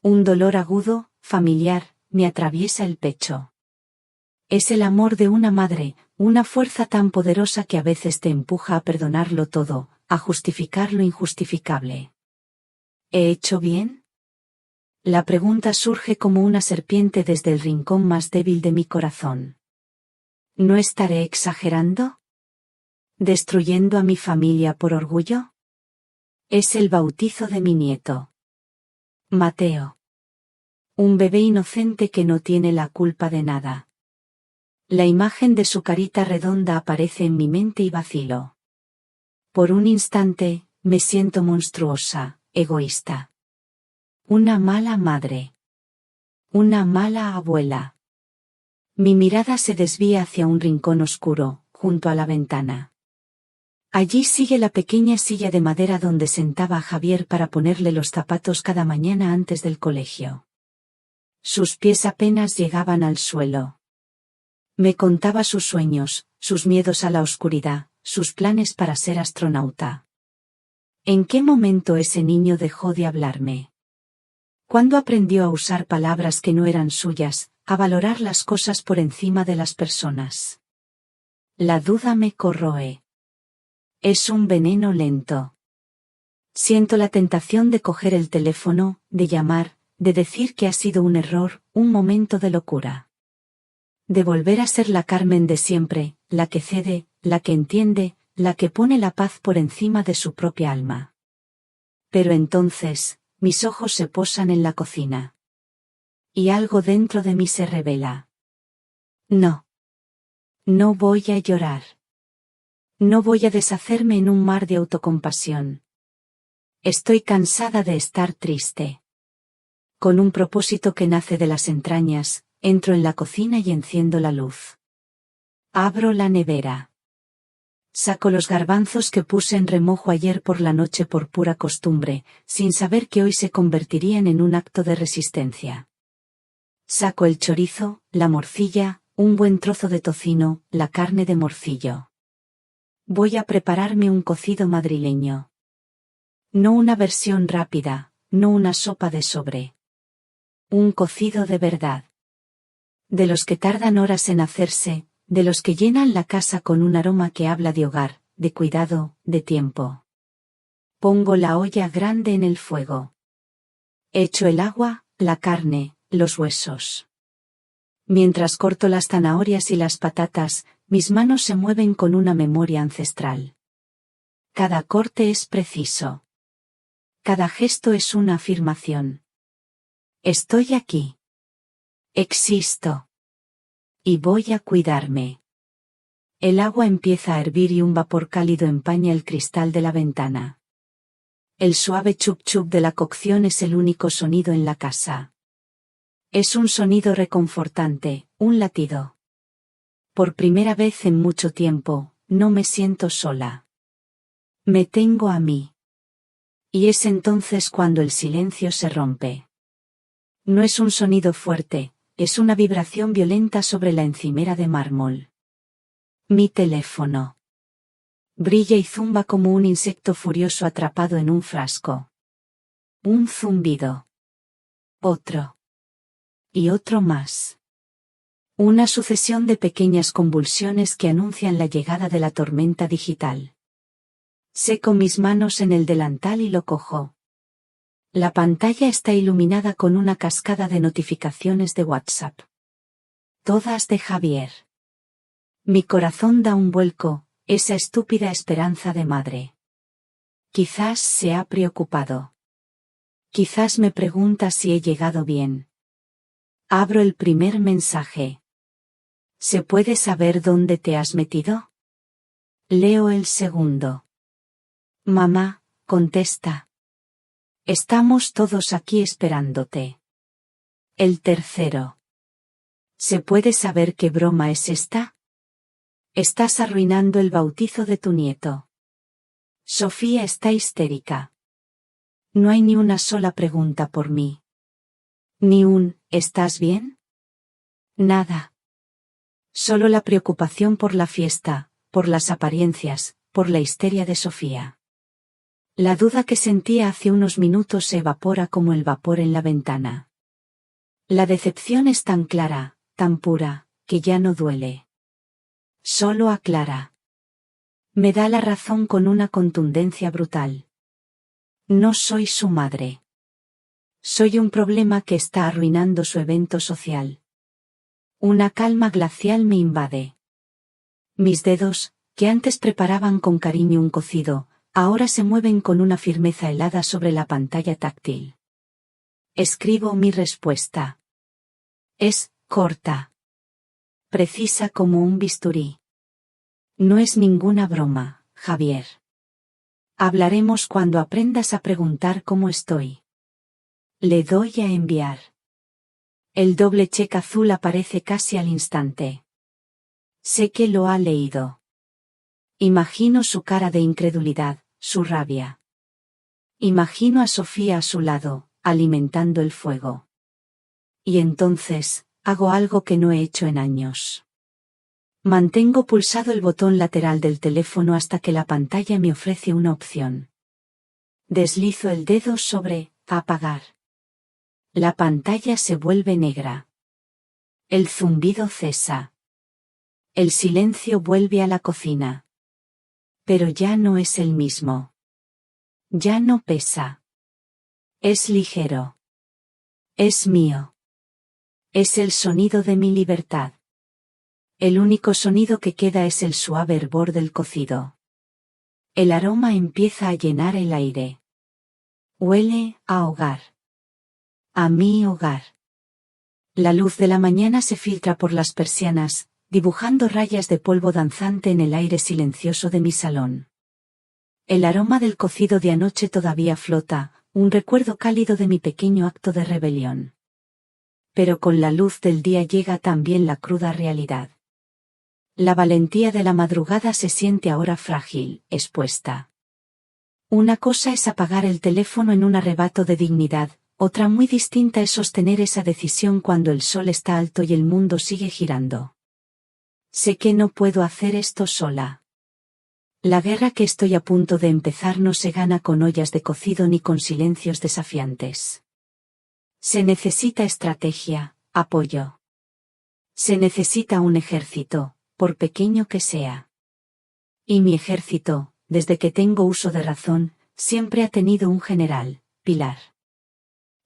Un dolor agudo, familiar, me atraviesa el pecho. Es el amor de una madre, una fuerza tan poderosa que a veces te empuja a perdonarlo todo, a justificar lo injustificable. ¿He hecho bien? La pregunta surge como una serpiente desde el rincón más débil de mi corazón. ¿No estaré exagerando? ¿Destruyendo a mi familia por orgullo? Es el bautizo de mi nieto. Mateo. Un bebé inocente que no tiene la culpa de nada. La imagen de su carita redonda aparece en mi mente y vacilo. Por un instante, me siento monstruosa, egoísta. Una mala madre. Una mala abuela. Mi mirada se desvía hacia un rincón oscuro, junto a la ventana. Allí sigue la pequeña silla de madera donde sentaba a Javier para ponerle los zapatos cada mañana antes del colegio. Sus pies apenas llegaban al suelo. Me contaba sus sueños, sus miedos a la oscuridad, sus planes para ser astronauta. ¿En qué momento ese niño dejó de hablarme? ¿Cuándo aprendió a usar palabras que no eran suyas, a valorar las cosas por encima de las personas? La duda me corroe. Es un veneno lento. Siento la tentación de coger el teléfono, de llamar, de decir que ha sido un error, un momento de locura. De volver a ser la Carmen de siempre, la que cede, la que entiende, la que pone la paz por encima de su propia alma. Pero entonces, mis ojos se posan en la cocina. Y algo dentro de mí se revela. No. No voy a llorar. No voy a deshacerme en un mar de autocompasión. Estoy cansada de estar triste. Con un propósito que nace de las entrañas, entro en la cocina y enciendo la luz. Abro la nevera. Saco los garbanzos que puse en remojo ayer por la noche por pura costumbre, sin saber que hoy se convertirían en un acto de resistencia. Saco el chorizo, la morcilla, un buen trozo de tocino, la carne de morcillo. Voy a prepararme un cocido madrileño. No una versión rápida, no una sopa de sobre. Un cocido de verdad. De los que tardan horas en hacerse, de los que llenan la casa con un aroma que habla de hogar, de cuidado, de tiempo. Pongo la olla grande en el fuego. Echo el agua, la carne, los huesos. Mientras corto las zanahorias y las patatas, mis manos se mueven con una memoria ancestral. Cada corte es preciso. Cada gesto es una afirmación. Estoy aquí. Existo. Y voy a cuidarme. El agua empieza a hervir y un vapor cálido empaña el cristal de la ventana. El suave chup chup de la cocción es el único sonido en la casa. Es un sonido reconfortante, un latido. Por primera vez en mucho tiempo, no me siento sola. Me tengo a mí. Y es entonces cuando el silencio se rompe. No es un sonido fuerte, es una vibración violenta sobre la encimera de mármol. Mi teléfono. Brilla y zumba como un insecto furioso atrapado en un frasco. Un zumbido. Otro. Y otro más. Una sucesión de pequeñas convulsiones que anuncian la llegada de la tormenta digital. Seco mis manos en el delantal y lo cojo. La pantalla está iluminada con una cascada de notificaciones de WhatsApp. Todas de Javier. Mi corazón da un vuelco, esa estúpida esperanza de madre. Quizás se ha preocupado. Quizás me pregunta si he llegado bien. Abro el primer mensaje. ¿Se puede saber dónde te has metido? Leo el segundo. Mamá, contesta. Estamos todos aquí esperándote. El tercero. ¿Se puede saber qué broma es esta? Estás arruinando el bautizo de tu nieto. Sofía está histérica. No hay ni una sola pregunta por mí. Ni un ¿estás bien? Nada. Solo la preocupación por la fiesta, por las apariencias, por la histeria de Sofía. La duda que sentía hace unos minutos se evapora como el vapor en la ventana. La decepción es tan clara, tan pura, que ya no duele. Solo aclara. Me da la razón con una contundencia brutal. No soy su madre. Soy un problema que está arruinando su evento social. Una calma glacial me invade. Mis dedos, que antes preparaban con cariño un cocido, ahora se mueven con una firmeza helada sobre la pantalla táctil. Escribo mi respuesta. Es corta. Precisa como un bisturí. No es ninguna broma, Javier. Hablaremos cuando aprendas a preguntar cómo estoy. Le doy a enviar. El doble check azul aparece casi al instante. Sé que lo ha leído. Imagino su cara de incredulidad, su rabia. Imagino a Sofía a su lado, alimentando el fuego. Y entonces, hago algo que no he hecho en años. Mantengo pulsado el botón lateral del teléfono hasta que la pantalla me ofrece una opción. Deslizo el dedo sobre apagar. La pantalla se vuelve negra. El zumbido cesa. El silencio vuelve a la cocina. Pero ya no es el mismo. Ya no pesa. Es ligero. Es mío. Es el sonido de mi libertad. El único sonido que queda es el suave hervor del cocido. El aroma empieza a llenar el aire. Huele a hogar. A mi hogar. La luz de la mañana se filtra por las persianas, dibujando rayas de polvo danzante en el aire silencioso de mi salón. El aroma del cocido de anoche todavía flota, un recuerdo cálido de mi pequeño acto de rebelión. Pero con la luz del día llega también la cruda realidad. La valentía de la madrugada se siente ahora frágil, expuesta. Una cosa es apagar el teléfono en un arrebato de dignidad, otra muy distinta es sostener esa decisión cuando el sol está alto y el mundo sigue girando. Sé que no puedo hacer esto sola. La guerra que estoy a punto de empezar no se gana con ollas de cocido ni con silencios desafiantes. Se necesita estrategia, apoyo. Se necesita un ejército, por pequeño que sea. Y mi ejército, desde que tengo uso de razón, siempre ha tenido un general, Pilar.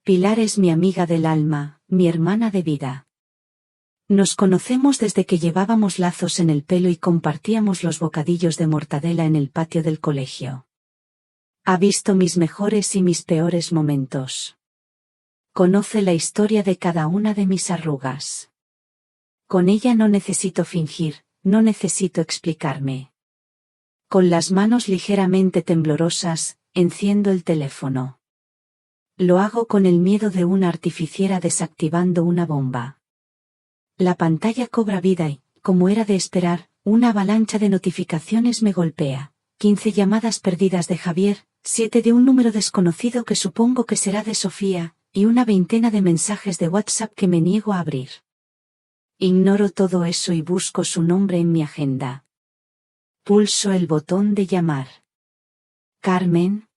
Pilar es mi amiga del alma, mi hermana de vida. Nos conocemos desde que llevábamos lazos en el pelo y compartíamos los bocadillos de mortadela en el patio del colegio. Ha visto mis mejores y mis peores momentos. Conoce la historia de cada una de mis arrugas. Con ella no necesito fingir, no necesito explicarme. Con las manos ligeramente temblorosas, enciendo el teléfono. Lo hago con el miedo de una artificiera desactivando una bomba. La pantalla cobra vida y, como era de esperar, una avalancha de notificaciones me golpea. 15 llamadas perdidas de Javier, 7 de un número desconocido que supongo que será de Sofía, y una veintena de mensajes de WhatsApp que me niego a abrir. Ignoro todo eso y busco su nombre en mi agenda. Pulso el botón de llamar. Carmen.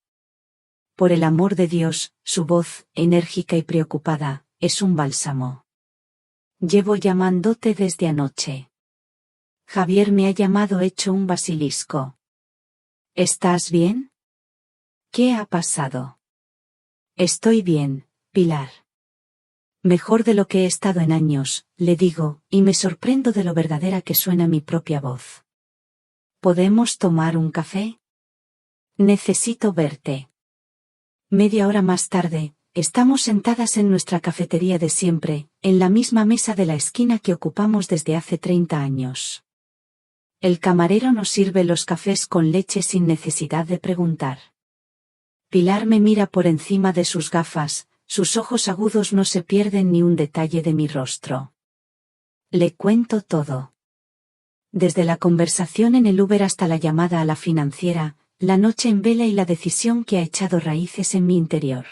Por el amor de Dios, su voz, enérgica y preocupada, es un bálsamo. Llevo llamándote desde anoche. Javier me ha llamado hecho un basilisco. ¿Estás bien? ¿Qué ha pasado? Estoy bien, Pilar. Mejor de lo que he estado en años, le digo, y me sorprendo de lo verdadera que suena mi propia voz. ¿Podemos tomar un café? Necesito verte. Media hora más tarde, estamos sentadas en nuestra cafetería de siempre, en la misma mesa de la esquina que ocupamos desde hace 30 años. El camarero nos sirve los cafés con leche sin necesidad de preguntar. Pilar me mira por encima de sus gafas, sus ojos agudos no se pierden ni un detalle de mi rostro. Le cuento todo. Desde la conversación en el Uber hasta la llamada a la financiera, la noche en vela y la decisión que ha echado raíces en mi interior.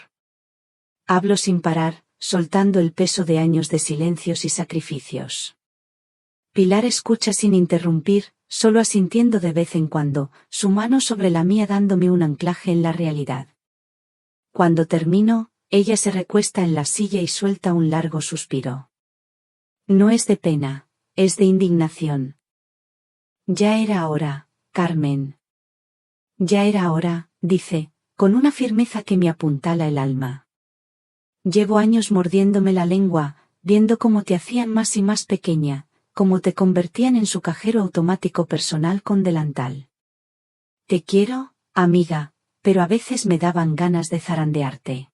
Hablo sin parar, soltando el peso de años de silencios y sacrificios. Pilar escucha sin interrumpir, solo asintiendo de vez en cuando, su mano sobre la mía dándome un anclaje en la realidad. Cuando termino, ella se recuesta en la silla y suelta un largo suspiro. No es de pena, es de indignación. Ya era hora, Carmen. Ya era hora, dice, con una firmeza que me apuntala el alma. Llevo años mordiéndome la lengua, viendo cómo te hacían más y más pequeña, cómo te convertían en su cajero automático personal con delantal. Te quiero, amiga, pero a veces me daban ganas de zarandearte.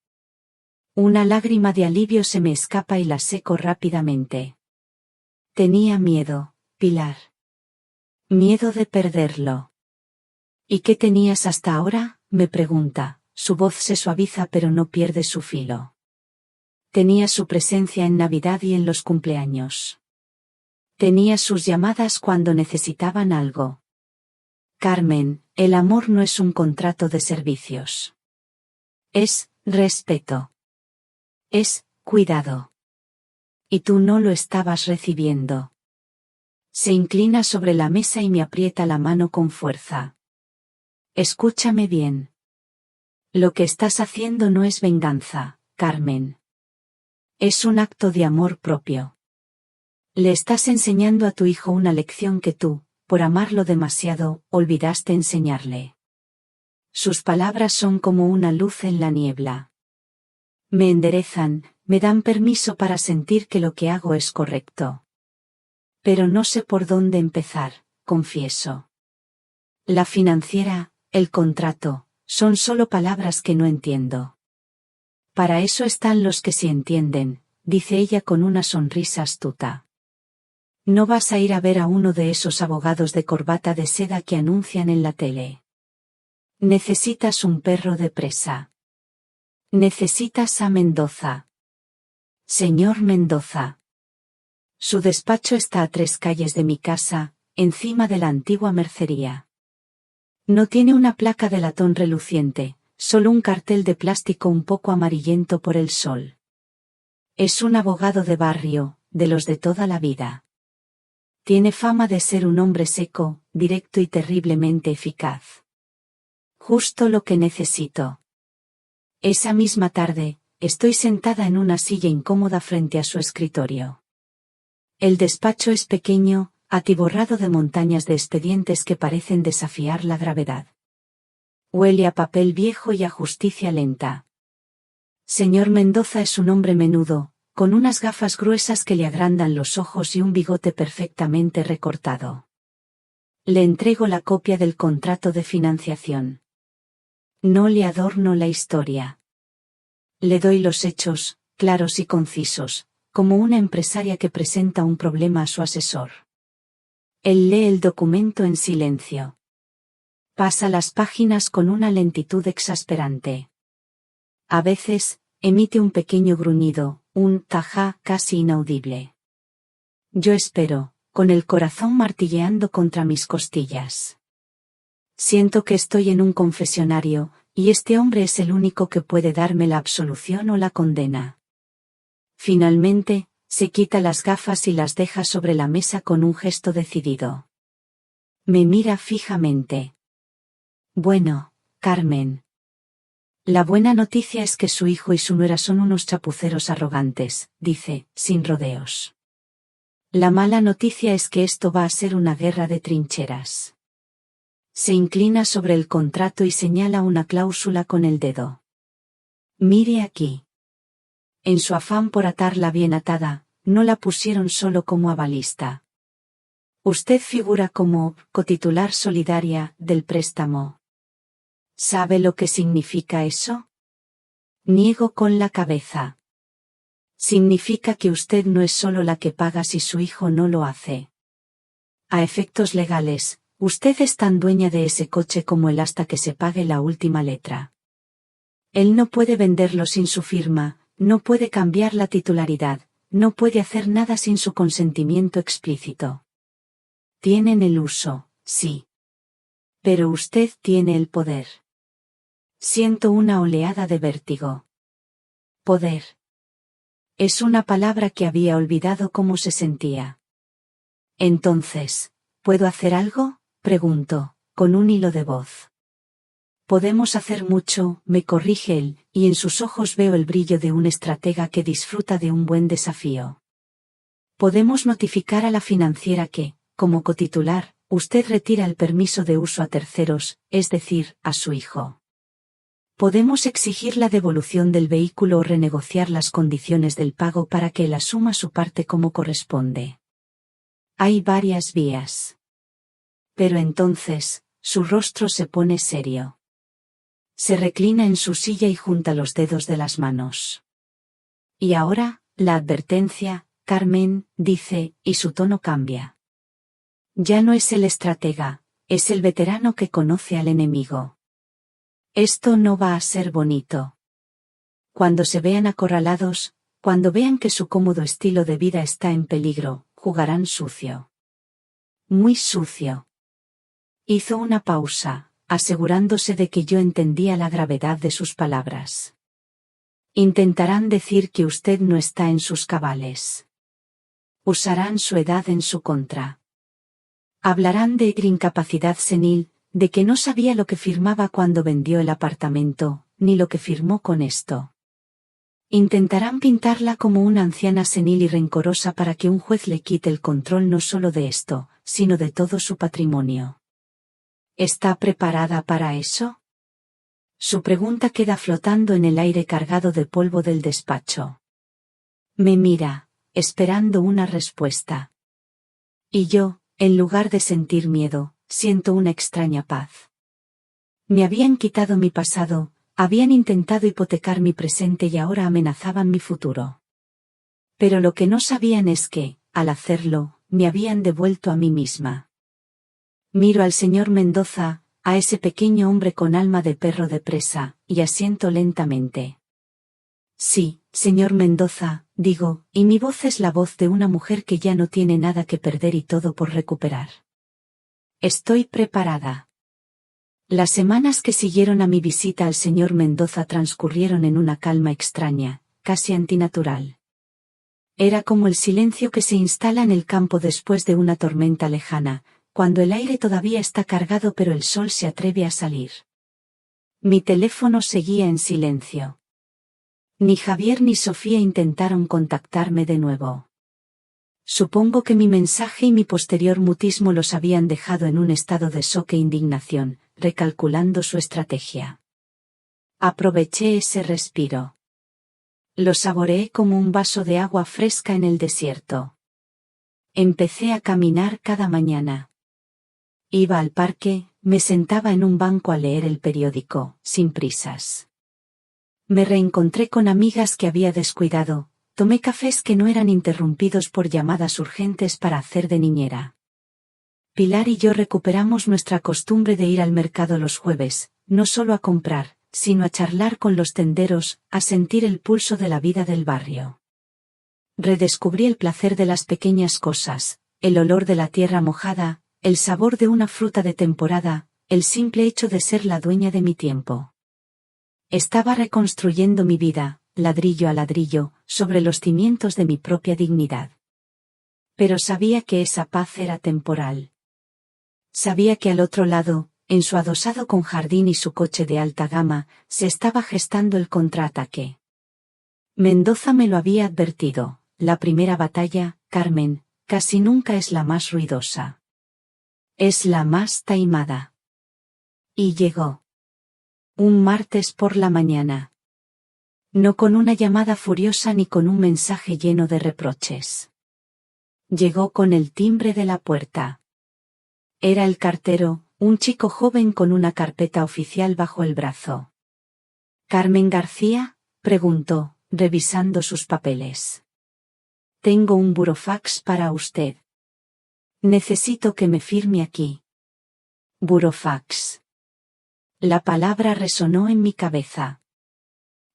Una lágrima de alivio se me escapa y la seco rápidamente. Tenía miedo, Pilar. Miedo de perderlo. ¿Y qué tenías hasta ahora?, me pregunta, su voz se suaviza pero no pierde su filo. Tenía su presencia en Navidad y en los cumpleaños. Tenía sus llamadas cuando necesitaban algo. Carmen, el amor no es un contrato de servicios. Es respeto. Es cuidado. Y tú no lo estabas recibiendo. Se inclina sobre la mesa y me aprieta la mano con fuerza. Escúchame bien. Lo que estás haciendo no es venganza, Carmen. Es un acto de amor propio. Le estás enseñando a tu hijo una lección que tú, por amarlo demasiado, olvidaste enseñarle. Sus palabras son como una luz en la niebla. Me enderezan, me dan permiso para sentir que lo que hago es correcto. Pero no sé por dónde empezar, confieso. La financiera, el contrato, son solo palabras que no entiendo. Para eso están los que sí entienden, dice ella con una sonrisa astuta. No vas a ir a ver a uno de esos abogados de corbata de seda que anuncian en la tele. Necesitas un perro de presa. Necesitas a Mendoza. Señor Mendoza. Su despacho está a 3 calles de mi casa, encima de la antigua mercería. No tiene una placa de latón reluciente, solo un cartel de plástico un poco amarillento por el sol. Es un abogado de barrio, de los de toda la vida. Tiene fama de ser un hombre seco, directo y terriblemente eficaz. Justo lo que necesito. Esa misma tarde, estoy sentada en una silla incómoda frente a su escritorio. El despacho es pequeño, atiborrado de montañas de expedientes que parecen desafiar la gravedad. Huele a papel viejo y a justicia lenta. Señor Mendoza es un hombre menudo, con unas gafas gruesas que le agrandan los ojos y un bigote perfectamente recortado. Le entrego la copia del contrato de financiación. No le adorno la historia. Le doy los hechos, claros y concisos, como una empresaria que presenta un problema a su asesor. Él lee el documento en silencio. Pasa las páginas con una lentitud exasperante. A veces, emite un pequeño gruñido, un taja casi inaudible. Yo espero, con el corazón martilleando contra mis costillas. Siento que estoy en un confesionario, y este hombre es el único que puede darme la absolución o la condena. Finalmente, se quita las gafas y las deja sobre la mesa con un gesto decidido. Me mira fijamente. Bueno, Carmen. La buena noticia es que su hijo y su nuera son unos chapuceros arrogantes, dice, sin rodeos. La mala noticia es que esto va a ser una guerra de trincheras. Se inclina sobre el contrato y señala una cláusula con el dedo. Mire aquí. En su afán por atarla bien atada, no la pusieron solo como avalista. Usted figura como cotitular solidaria del préstamo. ¿Sabe lo que significa eso? Niego con la cabeza. Significa que usted no es solo la que paga si su hijo no lo hace. A efectos legales, usted es tan dueña de ese coche como él hasta que se pague la última letra. Él no puede venderlo sin su firma, no puede cambiar la titularidad, no puede hacer nada sin su consentimiento explícito. Tienen el uso, sí. Pero usted tiene el poder. Siento una oleada de vértigo. Poder. Es una palabra que había olvidado cómo se sentía. Entonces, ¿puedo hacer algo?, pregunto, con un hilo de voz. Podemos hacer mucho, me corrige él, y en sus ojos veo el brillo de un estratega que disfruta de un buen desafío. Podemos notificar a la financiera que, como cotitular, usted retira el permiso de uso a terceros, es decir, a su hijo. Podemos exigir la devolución del vehículo o renegociar las condiciones del pago para que él asuma su parte como corresponde. Hay varias vías. Pero entonces, su rostro se pone serio. Se reclina en su silla y junta los dedos de las manos. Y ahora, la advertencia, Carmen, dice, y su tono cambia. Ya no es el estratega, es el veterano que conoce al enemigo. Esto no va a ser bonito. Cuando se vean acorralados, cuando vean que su cómodo estilo de vida está en peligro, jugarán sucio. Muy sucio. Hizo una pausa, asegurándose de que yo entendía la gravedad de sus palabras. Intentarán decir que usted no está en sus cabales. Usarán su edad en su contra. Hablarán de incapacidad senil, de que no sabía lo que firmaba cuando vendió el apartamento, ni lo que firmó con esto. Intentarán pintarla como una anciana senil y rencorosa para que un juez le quite el control no solo de esto, sino de todo su patrimonio. ¿Está preparada para eso? Su pregunta queda flotando en el aire cargado de polvo del despacho. Me mira, esperando una respuesta. Y yo, en lugar de sentir miedo, siento una extraña paz. Me habían quitado mi pasado, habían intentado hipotecar mi presente y ahora amenazaban mi futuro. Pero lo que no sabían es que, al hacerlo, me habían devuelto a mí misma. Miro al señor Mendoza, a ese pequeño hombre con alma de perro de presa, y asiento lentamente. Sí, señor Mendoza, digo, y mi voz es la voz de una mujer que ya no tiene nada que perder y todo por recuperar. Estoy preparada. Las semanas que siguieron a mi visita al señor Mendoza transcurrieron en una calma extraña, casi antinatural. Era como el silencio que se instala en el campo después de una tormenta lejana, cuando el aire todavía está cargado pero el sol se atreve a salir. Mi teléfono seguía en silencio. Ni Javier ni Sofía intentaron contactarme de nuevo. Supongo que mi mensaje y mi posterior mutismo los habían dejado en un estado de shock e indignación, recalculando su estrategia. Aproveché ese respiro. Lo saboreé como un vaso de agua fresca en el desierto. Empecé a caminar cada mañana. Iba al parque, me sentaba en un banco a leer el periódico, sin prisas. Me reencontré con amigas que había descuidado, tomé cafés que no eran interrumpidos por llamadas urgentes para hacer de niñera. Pilar y yo recuperamos nuestra costumbre de ir al mercado los jueves, no solo a comprar, sino a charlar con los tenderos, a sentir el pulso de la vida del barrio. Redescubrí el placer de las pequeñas cosas, el olor de la tierra mojada, el sabor de una fruta de temporada, el simple hecho de ser la dueña de mi tiempo. Estaba reconstruyendo mi vida, ladrillo a ladrillo, sobre los cimientos de mi propia dignidad. Pero sabía que esa paz era temporal. Sabía que al otro lado, en su adosado con jardín y su coche de alta gama, se estaba gestando el contraataque. Mendoza me lo había advertido, la primera batalla, Carmen, casi nunca es la más ruidosa. Es la más taimada. Y llegó. Un martes por la mañana. No con una llamada furiosa ni con un mensaje lleno de reproches. Llegó con el timbre de la puerta. Era el cartero, un chico joven con una carpeta oficial bajo el brazo. «¿Carmen García?», preguntó, revisando sus papeles. «Tengo un burofax para usted. Necesito que me firme aquí». Burofax. La palabra resonó en mi cabeza.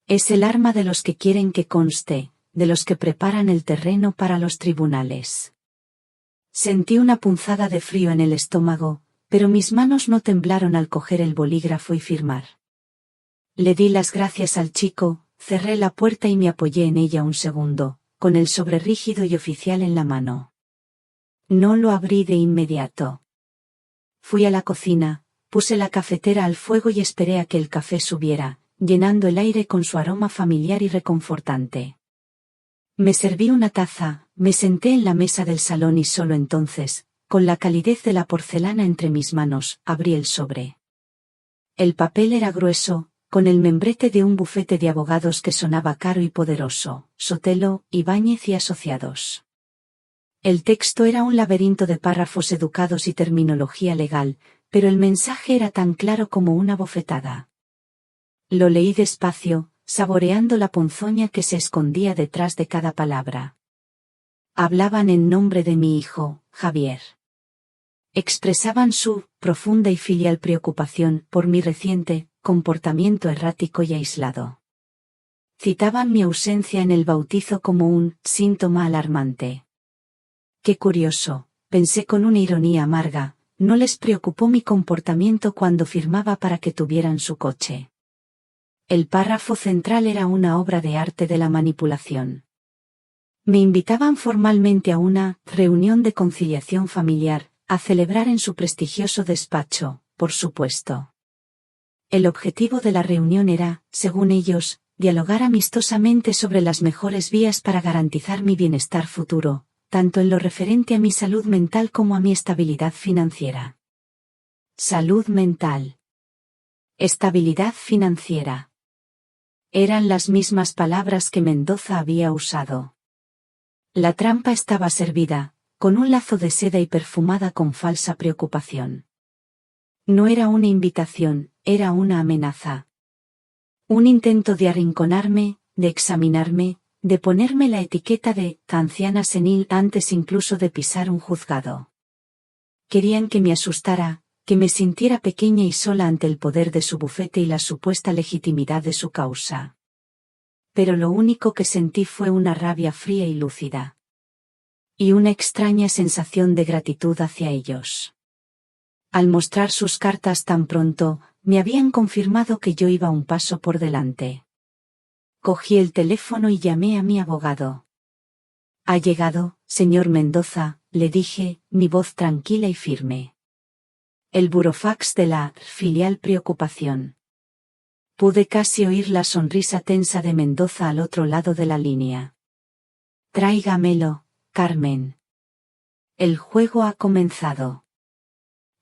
Es el arma de los que quieren que conste, de los que preparan el terreno para los tribunales. Sentí una punzada de frío en el estómago, pero mis manos no temblaron al coger el bolígrafo y firmar. Le di las gracias al chico, cerré la puerta y me apoyé en ella un segundo, con el sobre rígido y oficial en la mano. No lo abrí de inmediato. Fui a la cocina, puse la cafetera al fuego y esperé a que el café subiera, llenando el aire con su aroma familiar y reconfortante. Me serví una taza, me senté en la mesa del salón y solo entonces, con la calidez de la porcelana entre mis manos, abrí el sobre. El papel era grueso, con el membrete de un bufete de abogados que sonaba caro y poderoso, Sotelo, Ibáñez y Asociados. El texto era un laberinto de párrafos educados y terminología legal, pero el mensaje era tan claro como una bofetada. Lo leí despacio, saboreando la ponzoña que se escondía detrás de cada palabra. Hablaban en nombre de mi hijo, Javier. Expresaban su profunda y filial preocupación por mi reciente comportamiento errático y aislado. Citaban mi ausencia en el bautizo como un síntoma alarmante. Qué curioso, pensé con una ironía amarga, no les preocupó mi comportamiento cuando firmaba para que tuvieran su coche. El párrafo central era una obra de arte de la manipulación. Me invitaban formalmente a una reunión de conciliación familiar, a celebrar en su prestigioso despacho, por supuesto. El objetivo de la reunión era, según ellos, dialogar amistosamente sobre las mejores vías para garantizar mi bienestar futuro, tanto en lo referente a mi salud mental como a mi estabilidad financiera. Salud mental. Estabilidad financiera. Eran las mismas palabras que Mendoza había usado. La trampa estaba servida, con un lazo de seda y perfumada con falsa preocupación. No era una invitación, era una amenaza. Un intento de arrinconarme, de examinarme, de ponerme la etiqueta de anciana senil antes incluso de pisar un juzgado. Querían que me asustara, que me sintiera pequeña y sola ante el poder de su bufete y la supuesta legitimidad de su causa. Pero lo único que sentí fue una rabia fría y lúcida. Y una extraña sensación de gratitud hacia ellos. Al mostrar sus cartas tan pronto, me habían confirmado que yo iba un paso por delante. Cogí el teléfono y llamé a mi abogado. «Ha llegado, señor Mendoza», le dije, mi voz tranquila y firme. El burofax de la filial Preocupación. Pude casi oír la sonrisa tensa de Mendoza al otro lado de la línea. «Tráigamelo, Carmen. El juego ha comenzado».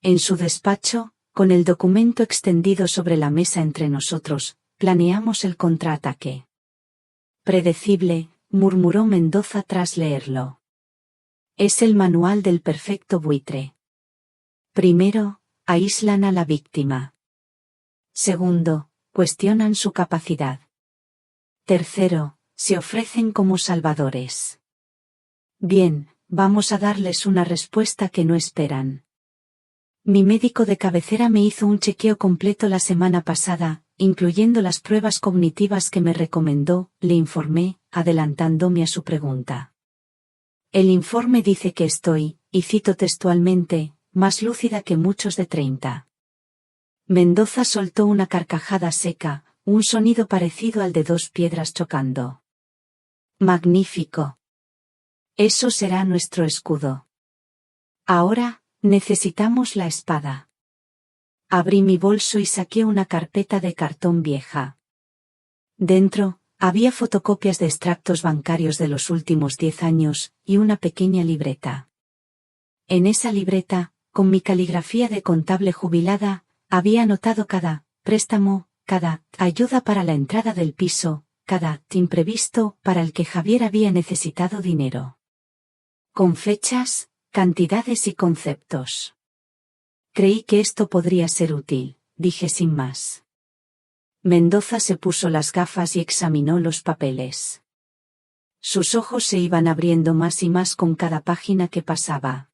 En su despacho, con el documento extendido sobre la mesa entre nosotros, planeamos el contraataque. «Predecible», murmuró Mendoza tras leerlo. «Es el manual del perfecto buitre. Primero, aíslan a la víctima. Segundo, cuestionan su capacidad. Tercero, se ofrecen como salvadores. Bien, vamos a darles una respuesta que no esperan». Mi médico de cabecera me hizo un chequeo completo la semana pasada, incluyendo las pruebas cognitivas que me recomendó, le informé, adelantándome a su pregunta. «El informe dice que estoy», y cito textualmente, «más lúcida que muchos de 30». Mendoza soltó una carcajada seca, un sonido parecido al de dos piedras chocando. «Magnífico. Eso será nuestro escudo. Ahora, necesitamos la espada». Abrí mi bolso y saqué una carpeta de cartón vieja. Dentro, había fotocopias de extractos bancarios de los últimos 10 años, y una pequeña libreta. En esa libreta, con mi caligrafía de contable jubilada, había anotado cada préstamo, cada ayuda para la entrada del piso, cada imprevisto para el que Javier había necesitado dinero. Con fechas, cantidades y conceptos. «Creí que esto podría ser útil», dije sin más. Mendoza se puso las gafas y examinó los papeles. Sus ojos se iban abriendo más y más con cada página que pasaba.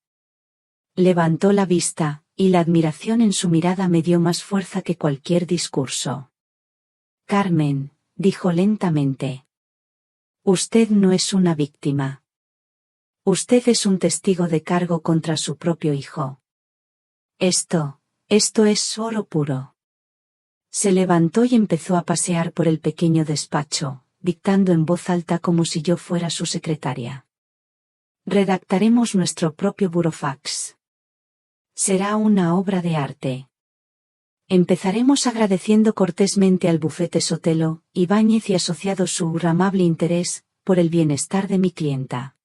Levantó la vista, y la admiración en su mirada me dio más fuerza que cualquier discurso. «Carmen», dijo lentamente. «Usted no es una víctima. Usted es un testigo de cargo contra su propio hijo. Esto es oro puro». Se levantó y empezó a pasear por el pequeño despacho, dictando en voz alta como si yo fuera su secretaria. «Redactaremos nuestro propio burofax. Será una obra de arte. Empezaremos agradeciendo cortésmente al bufete Sotelo, Ibáñez y Asociados su amable interés, por el bienestar de mi clienta».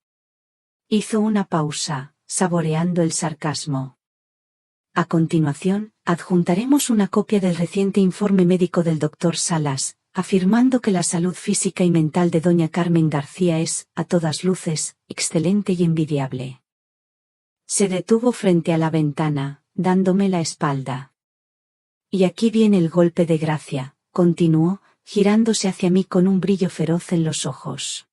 Hizo una pausa, saboreando el sarcasmo. «A continuación, adjuntaremos una copia del reciente informe médico del doctor Salas, afirmando que la salud física y mental de doña Carmen García es, a todas luces, excelente y envidiable». Se detuvo frente a la ventana, dándome la espalda. «Y aquí viene el golpe de gracia», continuó, girándose hacia mí con un brillo feroz en los ojos.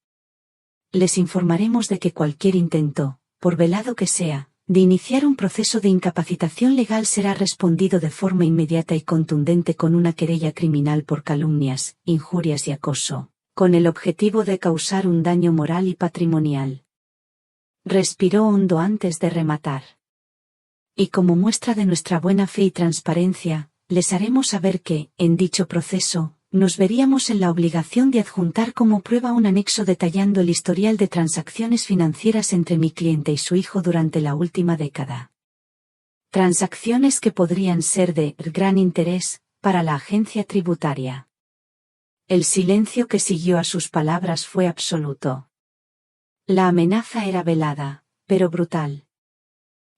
«Les informaremos de que cualquier intento, por velado que sea, de iniciar un proceso de incapacitación legal será respondido de forma inmediata y contundente con una querella criminal por calumnias, injurias y acoso, con el objetivo de causar un daño moral y patrimonial». Respiró hondo antes de rematar. «Y como muestra de nuestra buena fe y transparencia, les haremos saber que, en dicho proceso, nos veríamos en la obligación de adjuntar como prueba un anexo detallando el historial de transacciones financieras entre mi cliente y su hijo durante la última década. Transacciones que podrían ser de gran interés para la agencia tributaria». El silencio que siguió a sus palabras fue absoluto. La amenaza era velada, pero brutal.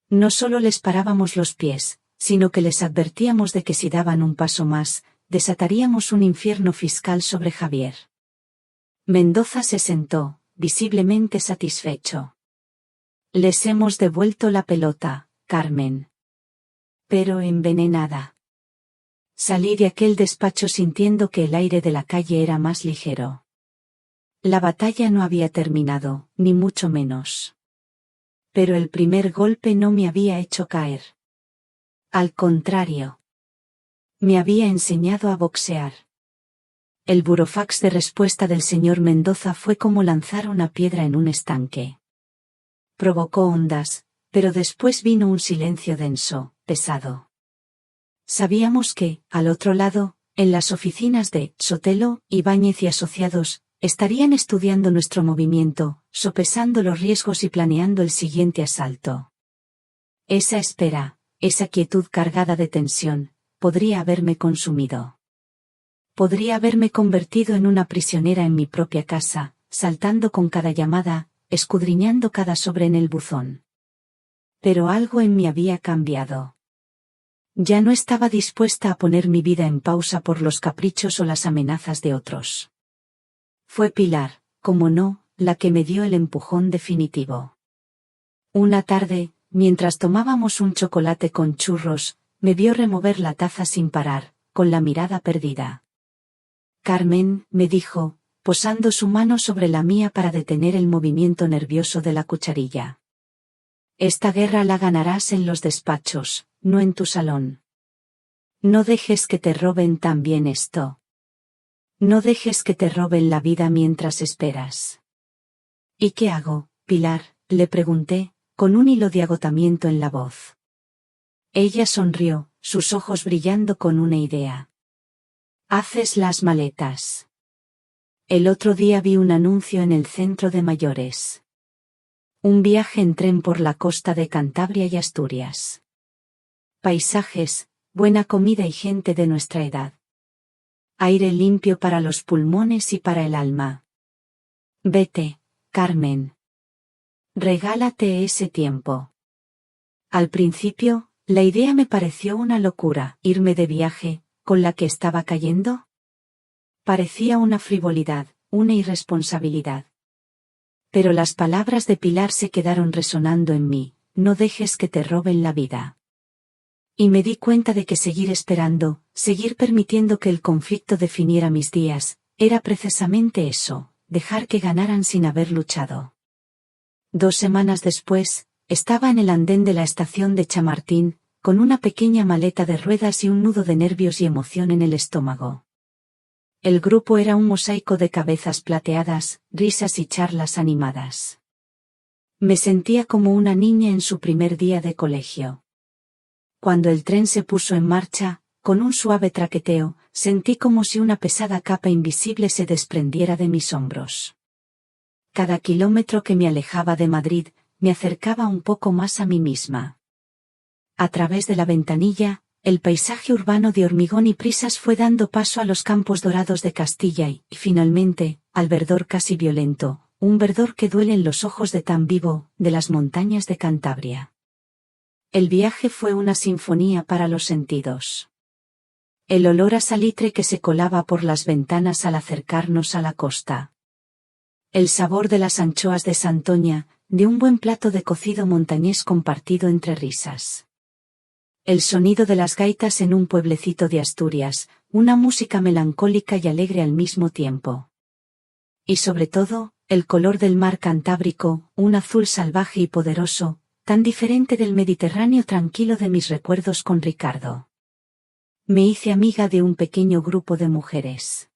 No solo les parábamos los pies, sino que les advertíamos de que si daban un paso más, desataríamos un infierno fiscal sobre Javier. Mendoza se sentó, visiblemente satisfecho. «Les hemos devuelto la pelota, Carmen. Pero envenenada». Salí de aquel despacho sintiendo que el aire de la calle era más ligero. La batalla no había terminado, ni mucho menos. Pero el primer golpe no me había hecho caer. Al contrario. Me había enseñado a boxear. El burofax de respuesta del señor Mendoza fue como lanzar una piedra en un estanque. Provocó ondas, pero después vino un silencio denso, pesado. Sabíamos que, al otro lado, en las oficinas de Sotelo, Ibáñez y Asociados, estarían estudiando nuestro movimiento, sopesando los riesgos y planeando el siguiente asalto. Esa espera, esa quietud cargada de tensión, podría haberme consumido. Podría haberme convertido en una prisionera en mi propia casa, saltando con cada llamada, escudriñando cada sobre en el buzón. Pero algo en mí había cambiado. Ya no estaba dispuesta a poner mi vida en pausa por los caprichos o las amenazas de otros. Fue Pilar, como no, la que me dio el empujón definitivo. Una tarde, mientras tomábamos un chocolate con churros, me vio remover la taza sin parar, con la mirada perdida. Carmen, me dijo, posando su mano sobre la mía para detener el movimiento nervioso de la cucharilla. Esta guerra la ganarás en los despachos, no en tu salón. No dejes que te roben también esto. No dejes que te roben la vida mientras esperas. ¿Y qué hago, Pilar?, le pregunté, con un hilo de agotamiento en la voz. Ella sonrió, sus ojos brillando con una idea. Haces las maletas. El otro día vi un anuncio en el centro de mayores. Un viaje en tren por la costa de Cantabria y Asturias. Paisajes, buena comida y gente de nuestra edad. Aire limpio para los pulmones y para el alma. Vete, Carmen. Regálate ese tiempo. Al principio, la idea me pareció una locura, irme de viaje, con la que estaba cayendo. Parecía una frivolidad, una irresponsabilidad. Pero las palabras de Pilar se quedaron resonando en mí, no dejes que te roben la vida. Y me di cuenta de que seguir esperando, seguir permitiendo que el conflicto definiera mis días, era precisamente eso, dejar que ganaran sin haber luchado. 2 semanas después, estaba en el andén de la estación de Chamartín, con una pequeña maleta de ruedas y un nudo de nervios y emoción en el estómago. El grupo era un mosaico de cabezas plateadas, risas y charlas animadas. Me sentía como una niña en su primer día de colegio. Cuando el tren se puso en marcha, con un suave traqueteo, sentí como si una pesada capa invisible se desprendiera de mis hombros. Cada kilómetro que me alejaba de Madrid, me acercaba un poco más a mí misma. A través de la ventanilla, el paisaje urbano de hormigón y prisas fue dando paso a los campos dorados de Castilla y, finalmente, al verdor casi violento, un verdor que duele en los ojos de tan vivo, de las montañas de Cantabria. El viaje fue una sinfonía para los sentidos. El olor a salitre que se colaba por las ventanas al acercarnos a la costa. El sabor de las anchoas de Santoña, de un buen plato de cocido montañés compartido entre risas. El sonido de las gaitas en un pueblecito de Asturias, una música melancólica y alegre al mismo tiempo. Y sobre todo, el color del mar Cantábrico, un azul salvaje y poderoso, tan diferente del Mediterráneo tranquilo de mis recuerdos con Ricardo. Me hice amiga de un pequeño grupo de mujeres.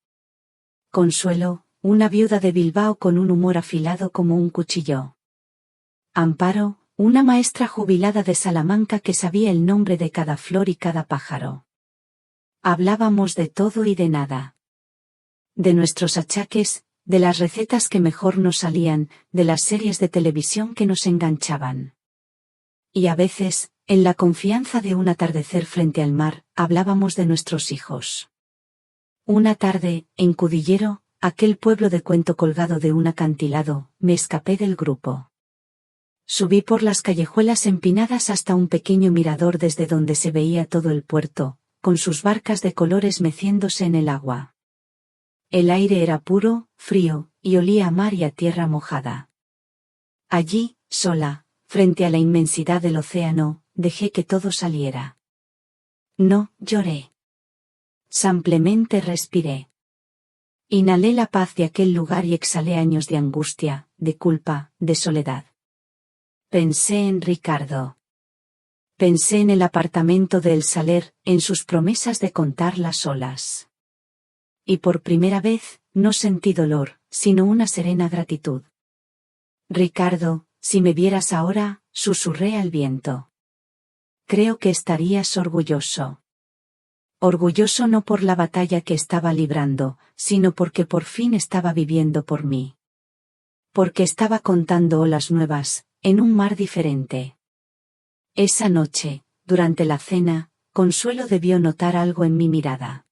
Consuelo, una viuda de Bilbao con un humor afilado como un cuchillo. Amparo, una maestra jubilada de Salamanca que sabía el nombre de cada flor y cada pájaro. Hablábamos de todo y de nada. De nuestros achaques, de las recetas que mejor nos salían, de las series de televisión que nos enganchaban. Y a veces, en la confianza de un atardecer frente al mar, hablábamos de nuestros hijos. Una tarde, en Cudillero, aquel pueblo de Cuento colgado de un acantilado, me escapé del grupo. Subí por las callejuelas empinadas hasta un pequeño mirador desde donde se veía todo el puerto, con sus barcas de colores meciéndose en el agua. El aire era puro, frío, y olía a mar y a tierra mojada. Allí, sola, frente a la inmensidad del océano, dejé que todo saliera. No lloré. Simplemente respiré. Inhalé la paz de aquel lugar y exhalé años de angustia, de culpa, de soledad. Pensé en Ricardo. Pensé en el apartamento de El Saler, en sus promesas de contar las olas. Y por primera vez, no sentí dolor, sino una serena gratitud. Ricardo, Si me vieras ahora, susurré al viento. Creo que estarías orgulloso. Orgulloso no por la batalla que estaba librando, sino porque por fin estaba viviendo por mí. Porque estaba contando olas nuevas, en un mar diferente. Esa noche, durante la cena, Consuelo debió notar algo en mi mirada.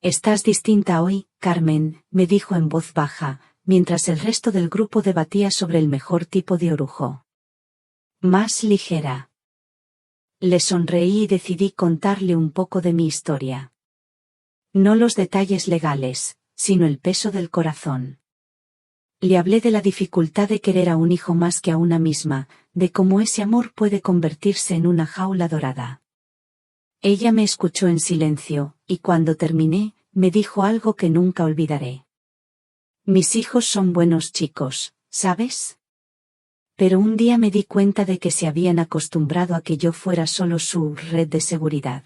Estás distinta hoy, Carmen, me dijo en voz baja, mientras el resto del grupo debatía sobre el mejor tipo de orujo. Más ligera. Le sonreí y decidí contarle un poco de mi historia. No los detalles legales, sino el peso del corazón. Le hablé de la dificultad de querer a un hijo más que a una misma, de cómo ese amor puede convertirse en una jaula dorada. Ella me escuchó en silencio, y cuando terminé, me dijo algo que nunca olvidaré. Mis hijos son buenos chicos, ¿sabes? Pero un día me di cuenta de que se habían acostumbrado a que yo fuera solo su red de seguridad.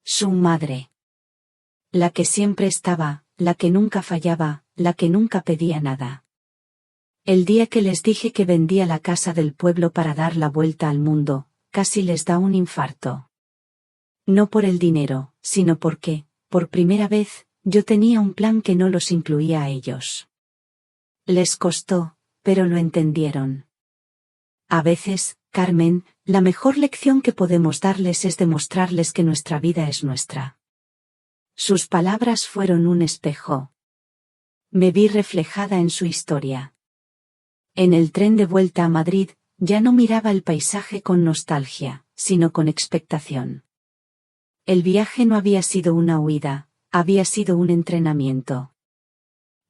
Su madre. La que siempre estaba, la que nunca fallaba, la que nunca pedía nada. El día que les dije que vendía la casa del pueblo para dar la vuelta al mundo, casi les da un infarto. No por el dinero, sino porque, por primera vez, yo tenía un plan que no los incluía a ellos. Les costó, pero lo entendieron. A veces, Carmen, la mejor lección que podemos darles es demostrarles que nuestra vida es nuestra. Sus palabras fueron un espejo. Me vi reflejada en su historia. En el tren de vuelta a Madrid, ya no miraba el paisaje con nostalgia, sino con expectación. El viaje no había sido una huida, había sido un entrenamiento.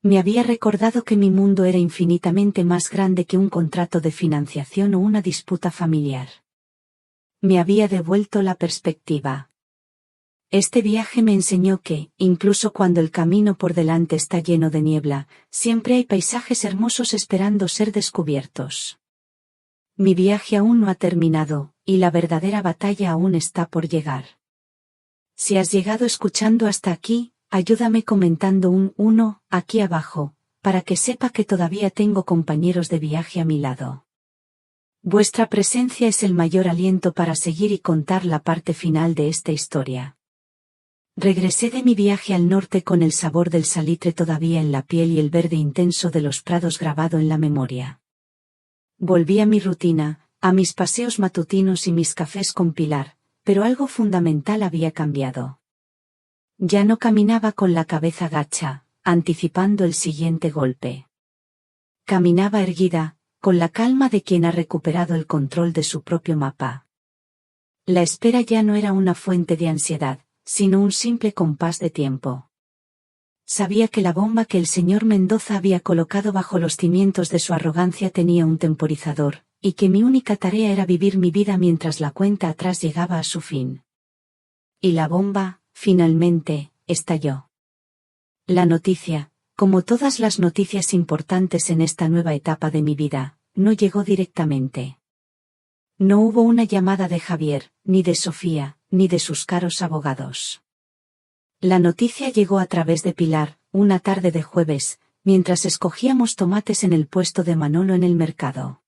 Me había recordado que mi mundo era infinitamente más grande que un contrato de financiación o una disputa familiar. Me había devuelto la perspectiva. Este viaje me enseñó que, incluso cuando el camino por delante está lleno de niebla, siempre hay paisajes hermosos esperando ser descubiertos. Mi viaje aún no ha terminado, y la verdadera batalla aún está por llegar. Si has llegado escuchando hasta aquí, ayúdame comentando un 1 aquí abajo, para que sepa que todavía tengo compañeros de viaje a mi lado. Vuestra presencia es el mayor aliento para seguir y contar la parte final de esta historia. Regresé de mi viaje al norte con el sabor del salitre todavía en la piel y el verde intenso de los prados grabado en la memoria. Volví a mi rutina, a mis paseos matutinos y mis cafés con Pilar, pero algo fundamental había cambiado. Ya no caminaba con la cabeza gacha, anticipando el siguiente golpe. Caminaba erguida, con la calma de quien ha recuperado el control de su propio mapa. La espera ya no era una fuente de ansiedad, sino un simple compás de tiempo. Sabía que la bomba que el señor Mendoza había colocado bajo los cimientos de su arrogancia tenía un temporizador, y que mi única tarea era vivir mi vida mientras la cuenta atrás llegaba a su fin. Y la bomba, finalmente, estalló. La noticia, como todas las noticias importantes en esta nueva etapa de mi vida, no llegó directamente. No hubo una llamada de Javier, ni de Sofía, ni de sus caros abogados. La noticia llegó a través de Pilar, una tarde de jueves, mientras escogíamos tomates en el puesto de Manolo en el mercado.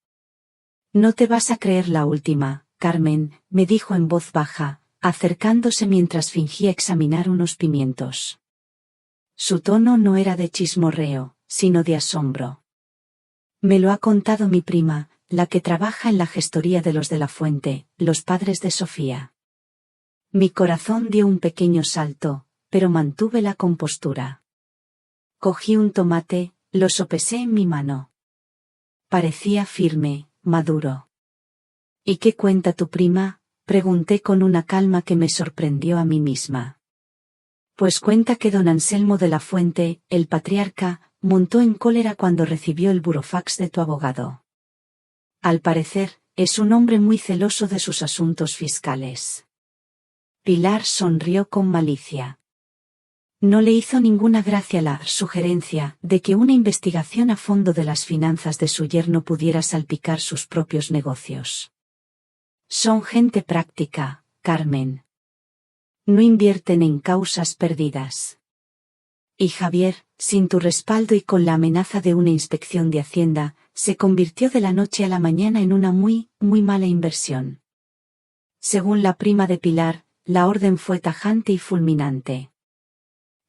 No te vas a creer la última, Carmen, me dijo en voz baja, acercándose mientras fingía examinar unos pimientos. Su tono no era de chismorreo, sino de asombro. Me lo ha contado mi prima, la que trabaja en la gestoría de los de la Fuente, los padres de Sofía. Mi corazón dio un pequeño salto, pero mantuve la compostura. Cogí un tomate, lo sopesé en mi mano. Parecía firme, maduro. ¿Y qué cuenta tu prima?, pregunté con una calma que me sorprendió a mí misma. Pues cuenta que don Anselmo de la Fuente, el patriarca, montó en cólera cuando recibió el burofax de tu abogado. Al parecer, es un hombre muy celoso de sus asuntos fiscales. Pilar sonrió con malicia. No le hizo ninguna gracia la sugerencia de que una investigación a fondo de las finanzas de su yerno pudiera salpicar sus propios negocios. Son gente práctica, Carmen. No invierten en causas perdidas. Y Javier, sin tu respaldo y con la amenaza de una inspección de Hacienda, se convirtió de la noche a la mañana en una muy mala inversión. Según la prima de Pilar, la orden fue tajante y fulminante.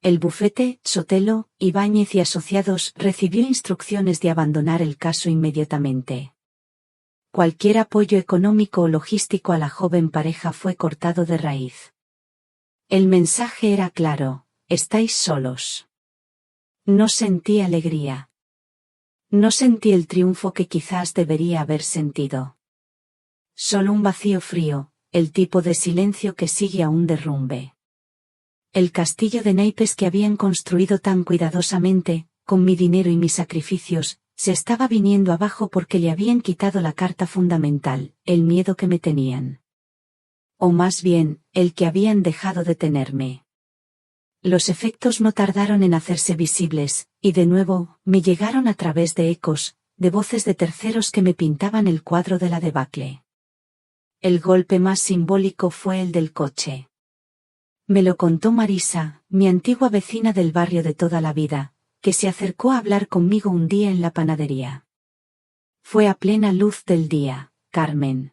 El bufete, Sotelo, Ibáñez y Asociados recibió instrucciones de abandonar el caso inmediatamente. Cualquier apoyo económico o logístico a la joven pareja fue cortado de raíz. El mensaje era claro: estáis solos. No sentí alegría. No sentí el triunfo que quizás debería haber sentido. Solo un vacío frío, el tipo de silencio que sigue a un derrumbe. El castillo de naipes que habían construido tan cuidadosamente, con mi dinero y mis sacrificios, se estaba viniendo abajo porque le habían quitado la carta fundamental, el miedo que me tenían. O más bien, el que habían dejado de tenerme. Los efectos no tardaron en hacerse visibles, y de nuevo, me llegaron a través de ecos, de voces de terceros que me pintaban el cuadro de la debacle. El golpe más simbólico fue el del coche. Me lo contó Marisa, mi antigua vecina del barrio de toda la vida, que se acercó a hablar conmigo un día en la panadería. Fue a plena luz del día, Carmen.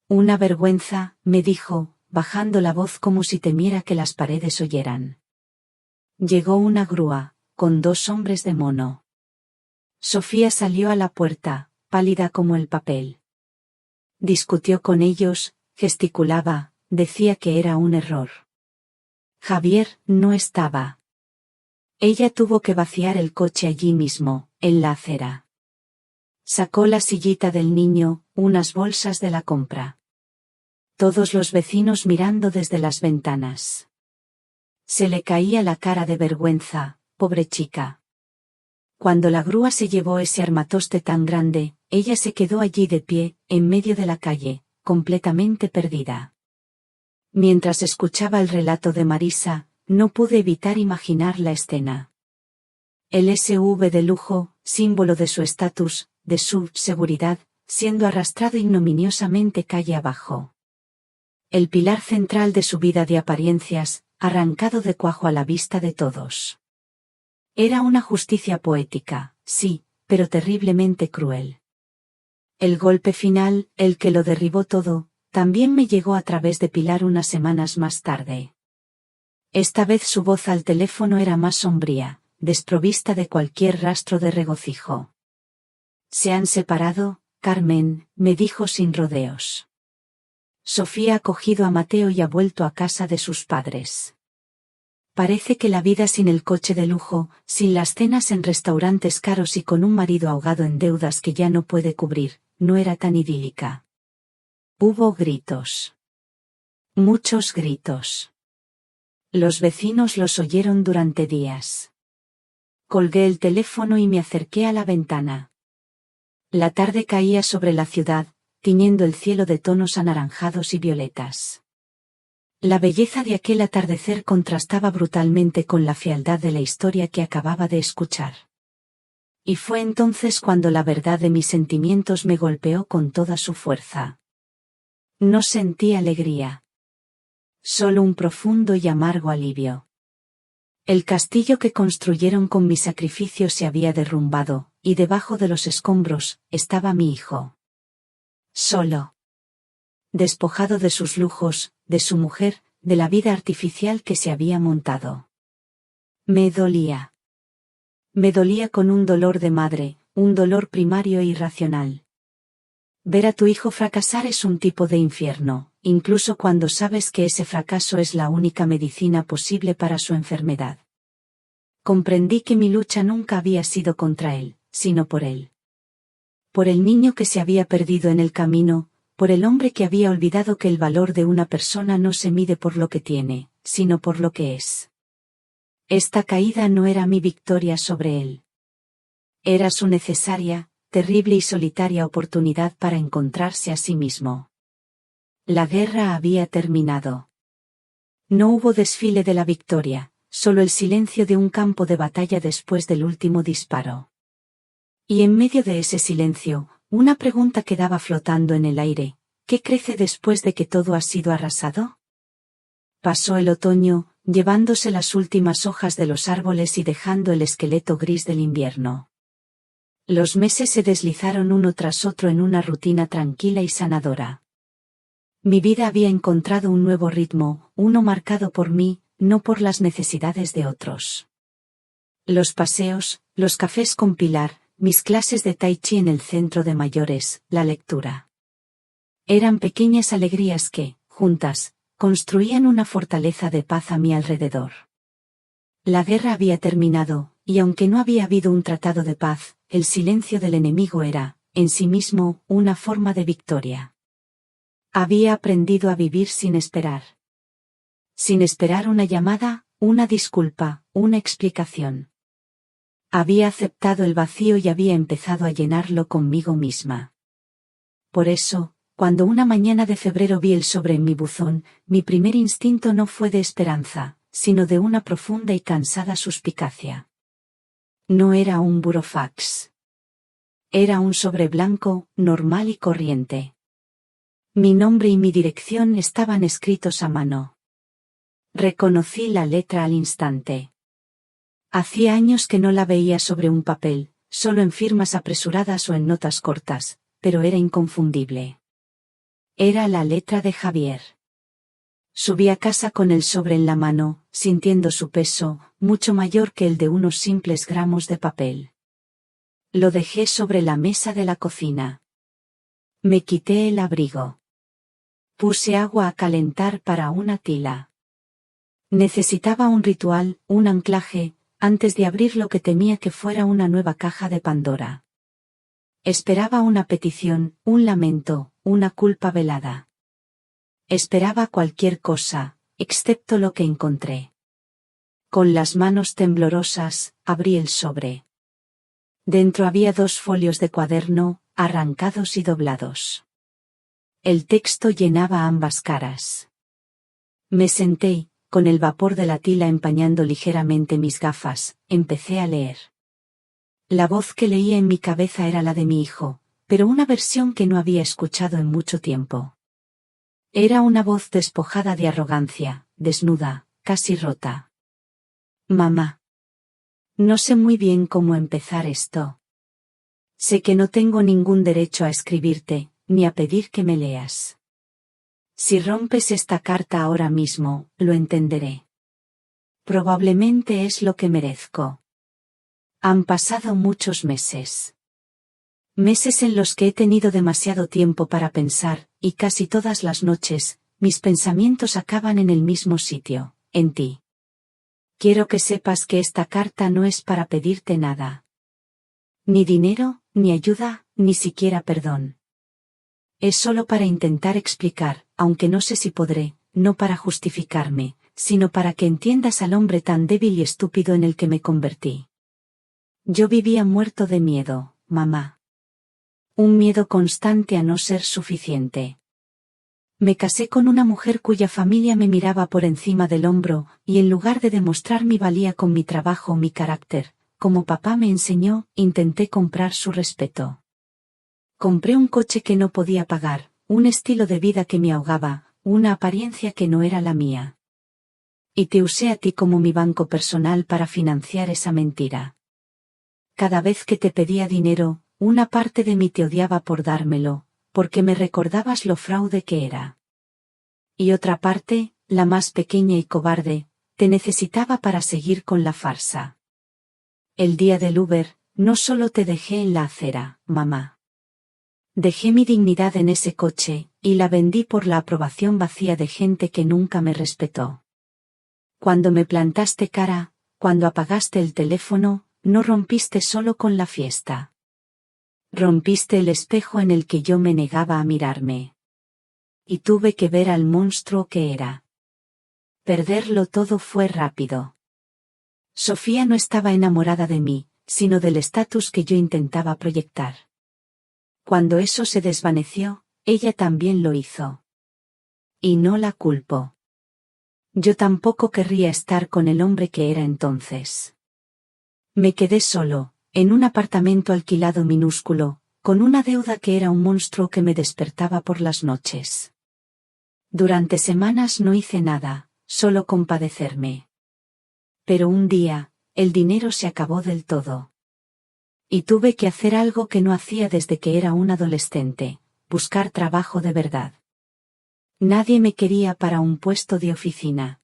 Una vergüenza, me dijo, bajando la voz como si temiera que las paredes oyeran. Llegó una grúa, con 2 hombres de mono. Sofía salió a la puerta, pálida como el papel. Discutió con ellos, gesticulaba, decía que era un error. Javier no estaba. Ella tuvo que vaciar el coche allí mismo, en la acera. Sacó la sillita del niño, unas bolsas de la compra. Todos los vecinos mirando desde las ventanas. Se le caía la cara de vergüenza, pobre chica. Cuando la grúa se llevó ese armatoste tan grande, ella se quedó allí de pie, en medio de la calle, completamente perdida. Mientras escuchaba el relato de Marisa, no pude evitar imaginar la escena. El SUV de lujo, símbolo de su estatus, de su seguridad, siendo arrastrado ignominiosamente calle abajo. El pilar central de su vida de apariencias, arrancado de cuajo a la vista de todos. Era una justicia poética, sí, pero terriblemente cruel. El golpe final, el que lo derribó todo, también me llegó a través de Pilar unas semanas más tarde. Esta vez su voz al teléfono era más sombría, desprovista de cualquier rastro de regocijo. «¿Se han separado, Carmen?», me dijo sin rodeos. «Sofía ha cogido a Mateo y ha vuelto a casa de sus padres. Parece que la vida sin el coche de lujo, sin las cenas en restaurantes caros y con un marido ahogado en deudas que ya no puede cubrir, no era tan idílica». Hubo gritos. Muchos gritos. Los vecinos los oyeron durante días. Colgué el teléfono y me acerqué a la ventana. La tarde caía sobre la ciudad, tiñendo el cielo de tonos anaranjados y violetas. La belleza de aquel atardecer contrastaba brutalmente con la fealdad de la historia que acababa de escuchar. Y fue entonces cuando la verdad de mis sentimientos me golpeó con toda su fuerza. No sentí alegría. Solo un profundo y amargo alivio. El castillo que construyeron con mi sacrificio se había derrumbado, y debajo de los escombros estaba mi hijo. Solo. Despojado de sus lujos, de su mujer, de la vida artificial que se había montado. Me dolía. Me dolía con un dolor de madre, un dolor primario e irracional. Ver a tu hijo fracasar es un tipo de infierno, incluso cuando sabes que ese fracaso es la única medicina posible para su enfermedad. Comprendí que mi lucha nunca había sido contra él, sino por él. Por el niño que se había perdido en el camino, por el hombre que había olvidado que el valor de una persona no se mide por lo que tiene, sino por lo que es. Esta caída no era mi victoria sobre él. Era su necesaria, terrible y solitaria oportunidad para encontrarse a sí mismo. La guerra había terminado. No hubo desfile de la victoria, solo el silencio de un campo de batalla después del último disparo. Y en medio de ese silencio, una pregunta quedaba flotando en el aire: ¿qué crece después de que todo ha sido arrasado? Pasó el otoño, llevándose las últimas hojas de los árboles y dejando el esqueleto gris del invierno. Los meses se deslizaron uno tras otro en una rutina tranquila y sanadora. Mi vida había encontrado un nuevo ritmo, uno marcado por mí, no por las necesidades de otros. Los paseos, los cafés con Pilar, mis clases de tai chi en el centro de mayores, la lectura. Eran pequeñas alegrías que, juntas, construían una fortaleza de paz a mi alrededor. La guerra había terminado, y aunque no había habido un tratado de paz, el silencio del enemigo era, en sí mismo, una forma de victoria. Había aprendido a vivir sin esperar. Sin esperar una llamada, una disculpa, una explicación. Había aceptado el vacío y había empezado a llenarlo conmigo misma. Por eso, cuando una mañana de febrero vi el sobre en mi buzón, mi primer instinto no fue de esperanza, sino de una profunda y cansada suspicacia. No era un burofax. Era un sobre blanco, normal y corriente. Mi nombre y mi dirección estaban escritos a mano. Reconocí la letra al instante. Hacía años que no la veía sobre un papel, solo en firmas apresuradas o en notas cortas, pero era inconfundible. Era la letra de Javier. Subí a casa con el sobre en la mano, sintiendo su peso, mucho mayor que el de unos simples gramos de papel. Lo dejé sobre la mesa de la cocina. Me quité el abrigo. Puse agua a calentar para una tila. Necesitaba un ritual, un anclaje, antes de abrir lo que temía que fuera una nueva caja de Pandora. Esperaba una petición, un lamento, una culpa velada. Esperaba cualquier cosa, excepto lo que encontré. Con las manos temblorosas, abrí el sobre. Dentro había 2 folios de cuaderno, arrancados y doblados. El texto llenaba ambas caras. Me senté y, con el vapor de la tila empañando ligeramente mis gafas, empecé a leer. La voz que leía en mi cabeza era la de mi hijo, pero una versión que no había escuchado en mucho tiempo. Era una voz despojada de arrogancia, desnuda, casi rota. Mamá. No sé muy bien cómo empezar esto. Sé que no tengo ningún derecho a escribirte, ni a pedir que me leas. Si rompes esta carta ahora mismo, lo entenderé. Probablemente es lo que merezco. Han pasado muchos meses. Meses en los que he tenido demasiado tiempo para pensar, y casi todas las noches, mis pensamientos acaban en el mismo sitio, en ti. Quiero que sepas que esta carta no es para pedirte nada. Ni dinero, ni ayuda, ni siquiera perdón. Es solo para intentar explicar, aunque no sé si podré, no para justificarme, sino para que entiendas al hombre tan débil y estúpido en el que me convertí. Yo vivía muerto de miedo, mamá. Un miedo constante a no ser suficiente. Me casé con una mujer cuya familia me miraba por encima del hombro, y en lugar de demostrar mi valía con mi trabajo o mi carácter, como papá me enseñó, intenté comprar su respeto. Compré un coche que no podía pagar, un estilo de vida que me ahogaba, una apariencia que no era la mía. Y te usé a ti como mi banco personal para financiar esa mentira. Cada vez que te pedía dinero, una parte de mí te odiaba por dármelo, porque me recordabas lo fraude que era. Y otra parte, la más pequeña y cobarde, te necesitaba para seguir con la farsa. El día del Uber, no solo te dejé en la acera, mamá. Dejé mi dignidad en ese coche, y la vendí por la aprobación vacía de gente que nunca me respetó. Cuando me plantaste cara, cuando apagaste el teléfono, no rompiste solo con la fiesta. Rompiste el espejo en el que yo me negaba a mirarme. Y tuve que ver al monstruo que era. Perderlo todo fue rápido. Sofía no estaba enamorada de mí, sino del estatus que yo intentaba proyectar. Cuando eso se desvaneció, ella también lo hizo. Y no la culpo. Yo tampoco querría estar con el hombre que era entonces. Me quedé solo, en un apartamento alquilado minúsculo, con una deuda que era un monstruo que me despertaba por las noches. Durante semanas no hice nada, solo compadecerme. Pero un día, el dinero se acabó del todo. Y tuve que hacer algo que no hacía desde que era un adolescente, buscar trabajo de verdad. Nadie me quería para un puesto de oficina.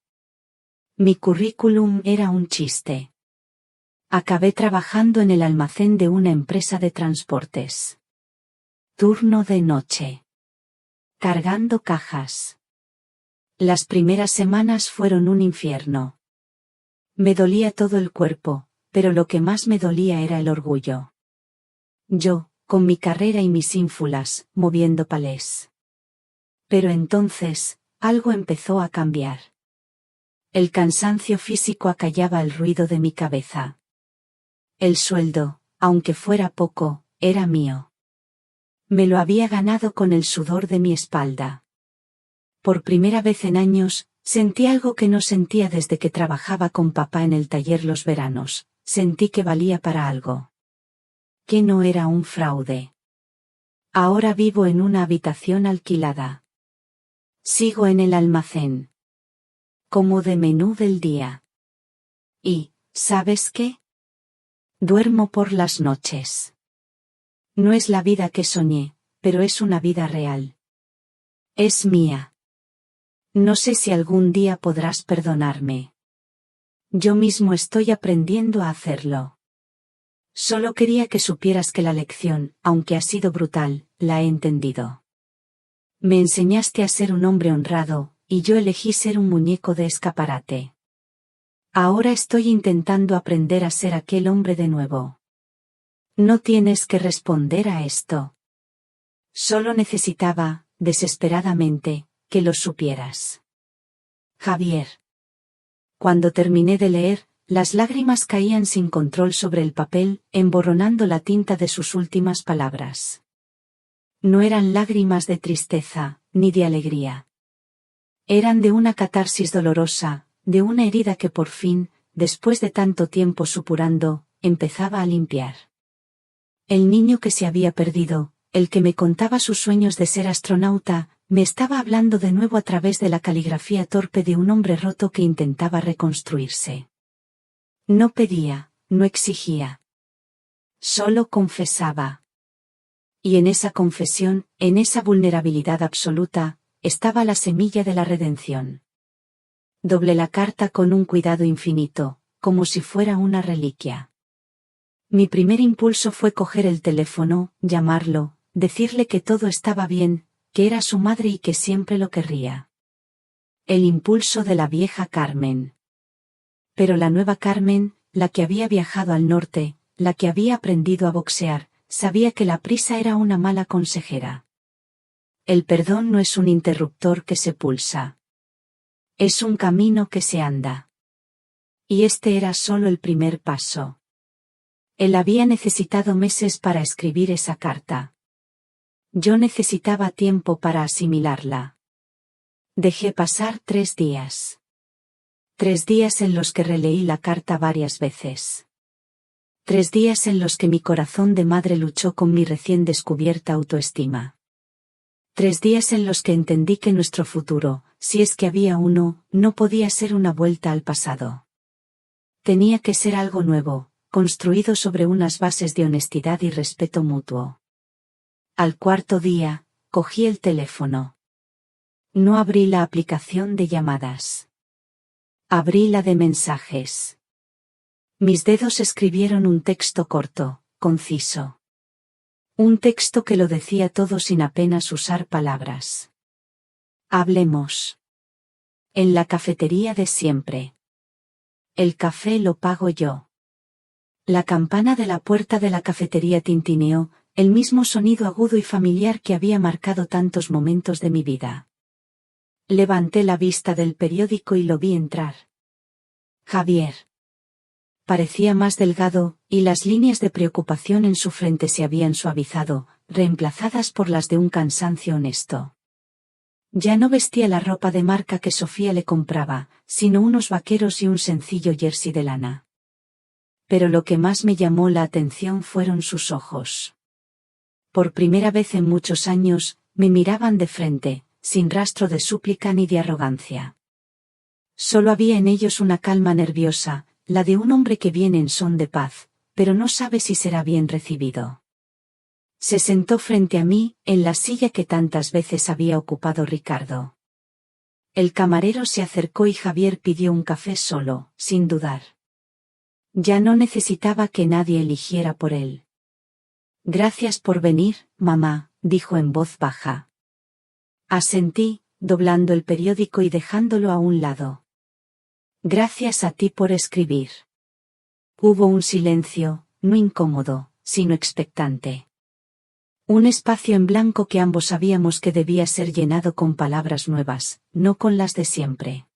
Mi currículum era un chiste. Acabé trabajando en el almacén de una empresa de transportes. Turno de noche. Cargando cajas. Las primeras semanas fueron un infierno. Me dolía todo el cuerpo, pero lo que más me dolía era el orgullo. Yo, con mi carrera y mis ínfulas, moviendo palés. Pero entonces, algo empezó a cambiar. El cansancio físico acallaba el ruido de mi cabeza. El sueldo, aunque fuera poco, era mío. Me lo había ganado con el sudor de mi espalda. Por primera vez en años, sentí algo que no sentía desde que trabajaba con papá en el taller los veranos. Sentí que valía para algo. Que no era un fraude. Ahora vivo en una habitación alquilada. Sigo en el almacén. Como de menú del día. Y, ¿sabes qué? Duermo por las noches. No es la vida que soñé, pero es una vida real. Es mía. No sé si algún día podrás perdonarme. Yo mismo estoy aprendiendo a hacerlo. Solo quería que supieras que la lección, aunque ha sido brutal, la he entendido. Me enseñaste a ser un hombre honrado, y yo elegí ser un muñeco de escaparate. Ahora estoy intentando aprender a ser aquel hombre de nuevo. No tienes que responder a esto. Solo necesitaba, desesperadamente, que lo supieras. Javier. Cuando terminé de leer, las lágrimas caían sin control sobre el papel, emborronando la tinta de sus últimas palabras. No eran lágrimas de tristeza, ni de alegría. Eran de una catarsis dolorosa, de una herida que por fin, después de tanto tiempo supurando, empezaba a limpiar. El niño que se había perdido, el que me contaba sus sueños de ser astronauta, me estaba hablando de nuevo a través de la caligrafía torpe de un hombre roto que intentaba reconstruirse. No pedía, no exigía. Solo confesaba. Y en esa confesión, en esa vulnerabilidad absoluta, estaba la semilla de la redención. Doblé la carta con un cuidado infinito, como si fuera una reliquia. Mi primer impulso fue coger el teléfono, llamarlo, decirle que todo estaba bien, que era su madre y que siempre lo querría. El impulso de la vieja Carmen. Pero la nueva Carmen, la que había viajado al norte, la que había aprendido a boxear, sabía que la prisa era una mala consejera. El perdón no es un interruptor que se pulsa. Es un camino que se anda. Y este era solo el primer paso. Él había necesitado meses para escribir esa carta. Yo necesitaba tiempo para asimilarla. Dejé pasar 3 días. 3 días en los que releí la carta varias veces. 3 días en los que mi corazón de madre luchó con mi recién descubierta autoestima. 3 días en los que entendí que nuestro futuro, si es que había uno, no podía ser una vuelta al pasado. Tenía que ser algo nuevo, construido sobre unas bases de honestidad y respeto mutuo. Al 4.º día, cogí el teléfono. No abrí la aplicación de llamadas. Abrí la de mensajes. Mis dedos escribieron un texto corto, conciso. Un texto que lo decía todo sin apenas usar palabras. Hablemos. En la cafetería de siempre. El café lo pago yo. La campana de la puerta de la cafetería tintineó, el mismo sonido agudo y familiar que había marcado tantos momentos de mi vida. Levanté la vista del periódico y lo vi entrar. Javier. Parecía más delgado, y las líneas de preocupación en su frente se habían suavizado, reemplazadas por las de un cansancio honesto. Ya no vestía la ropa de marca que Sofía le compraba, sino unos vaqueros y un sencillo jersey de lana. Pero lo que más me llamó la atención fueron sus ojos. Por primera vez en muchos años, me miraban de frente, sin rastro de súplica ni de arrogancia. Solo había en ellos una calma nerviosa, la de un hombre que viene en son de paz, pero no sabe si será bien recibido. Se sentó frente a mí, en la silla que tantas veces había ocupado Ricardo. El camarero se acercó y Javier pidió un café solo, sin dudar. Ya no necesitaba que nadie eligiera por él. Gracias por venir, mamá, dijo en voz baja. Asentí, doblando el periódico y dejándolo a un lado. Gracias a ti por escribir. Hubo un silencio, no incómodo, sino expectante. Un espacio en blanco que ambos sabíamos que debía ser llenado con palabras nuevas, no con las de siempre.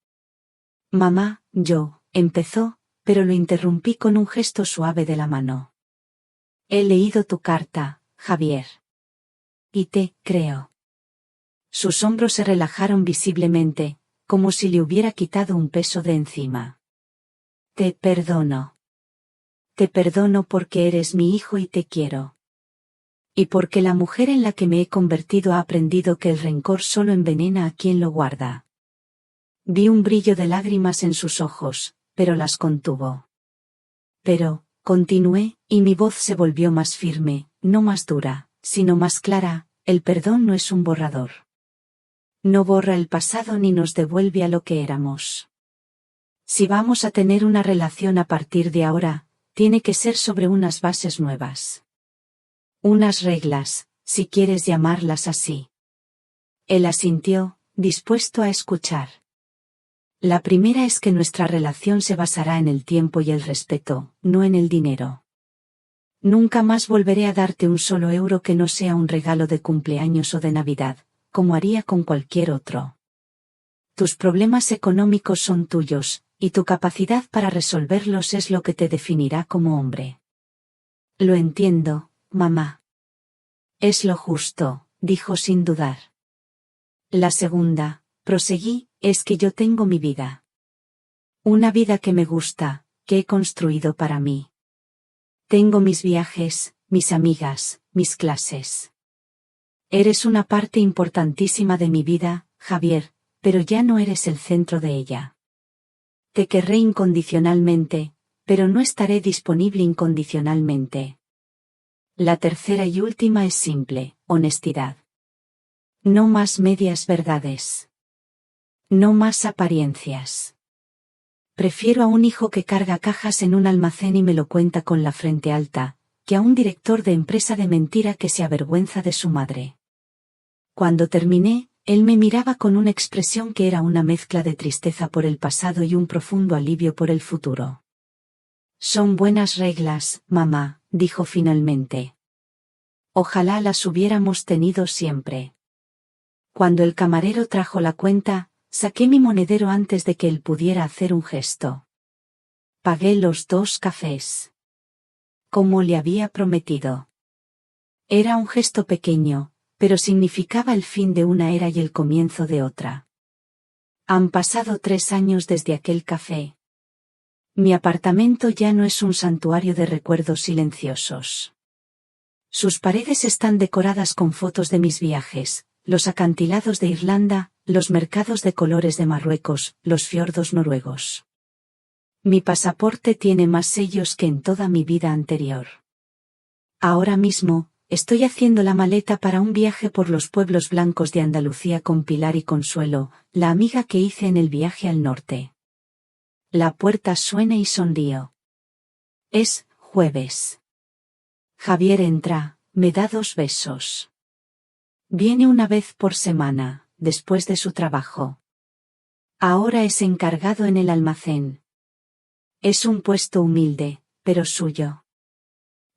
Mamá, empezó, pero lo interrumpí con un gesto suave de la mano. He leído tu carta, Javier. Y te creo. Sus hombros se relajaron visiblemente, como si le hubiera quitado un peso de encima. Te perdono. Te perdono porque eres mi hijo y te quiero. Y porque la mujer en la que me he convertido ha aprendido que el rencor solo envenena a quien lo guarda. Vi un brillo de lágrimas en sus ojos, pero las contuvo. Pero, continué, y mi voz se volvió más firme, no más dura, sino más clara, el perdón no es un borrador. No borra el pasado ni nos devuelve a lo que éramos. Si vamos a tener una relación a partir de ahora, tiene que ser sobre unas bases nuevas. Unas reglas, si quieres llamarlas así. Él asintió, dispuesto a escuchar. La primera es que nuestra relación se basará en el tiempo y el respeto, no en el dinero. Nunca más volveré a darte un solo euro que no sea un regalo de cumpleaños o de Navidad, como haría con cualquier otro. Tus problemas económicos son tuyos, y tu capacidad para resolverlos es lo que te definirá como hombre. Lo entiendo, mamá. Es lo justo, dijo sin dudar. La segunda, proseguí, es que yo tengo mi vida. Una vida que me gusta, que he construido para mí. Tengo mis viajes, mis amigas, mis clases. Eres una parte importantísima de mi vida, Javier, pero ya no eres el centro de ella. Te querré incondicionalmente, pero no estaré disponible incondicionalmente. La tercera y última es simple, honestidad. No más medias verdades. No más apariencias. Prefiero a un hijo que carga cajas en un almacén y me lo cuenta con la frente alta, que a un director de empresa de mentira que se avergüenza de su madre. Cuando terminé, él me miraba con una expresión que era una mezcla de tristeza por el pasado y un profundo alivio por el futuro. Son buenas reglas, mamá, dijo finalmente. Ojalá las hubiéramos tenido siempre. Cuando el camarero trajo la cuenta, saqué mi monedero antes de que él pudiera hacer un gesto. Pagué los 2 cafés. Como le había prometido. Era un gesto pequeño, pero significaba el fin de una era y el comienzo de otra. Han pasado 3 años desde aquel café. Mi apartamento ya no es un santuario de recuerdos silenciosos. Sus paredes están decoradas con fotos de mis viajes, los acantilados de Irlanda, los mercados de colores de Marruecos, los fiordos noruegos. Mi pasaporte tiene más sellos que en toda mi vida anterior. Ahora mismo, estoy haciendo la maleta para un viaje por los pueblos blancos de Andalucía con Pilar y Consuelo, la amiga que hice en el viaje al norte. La puerta suena y sonrío. Es jueves. Javier entra, me da 2 besos. Viene una vez por semana, después de su trabajo. Ahora es encargado en el almacén. Es un puesto humilde, pero suyo.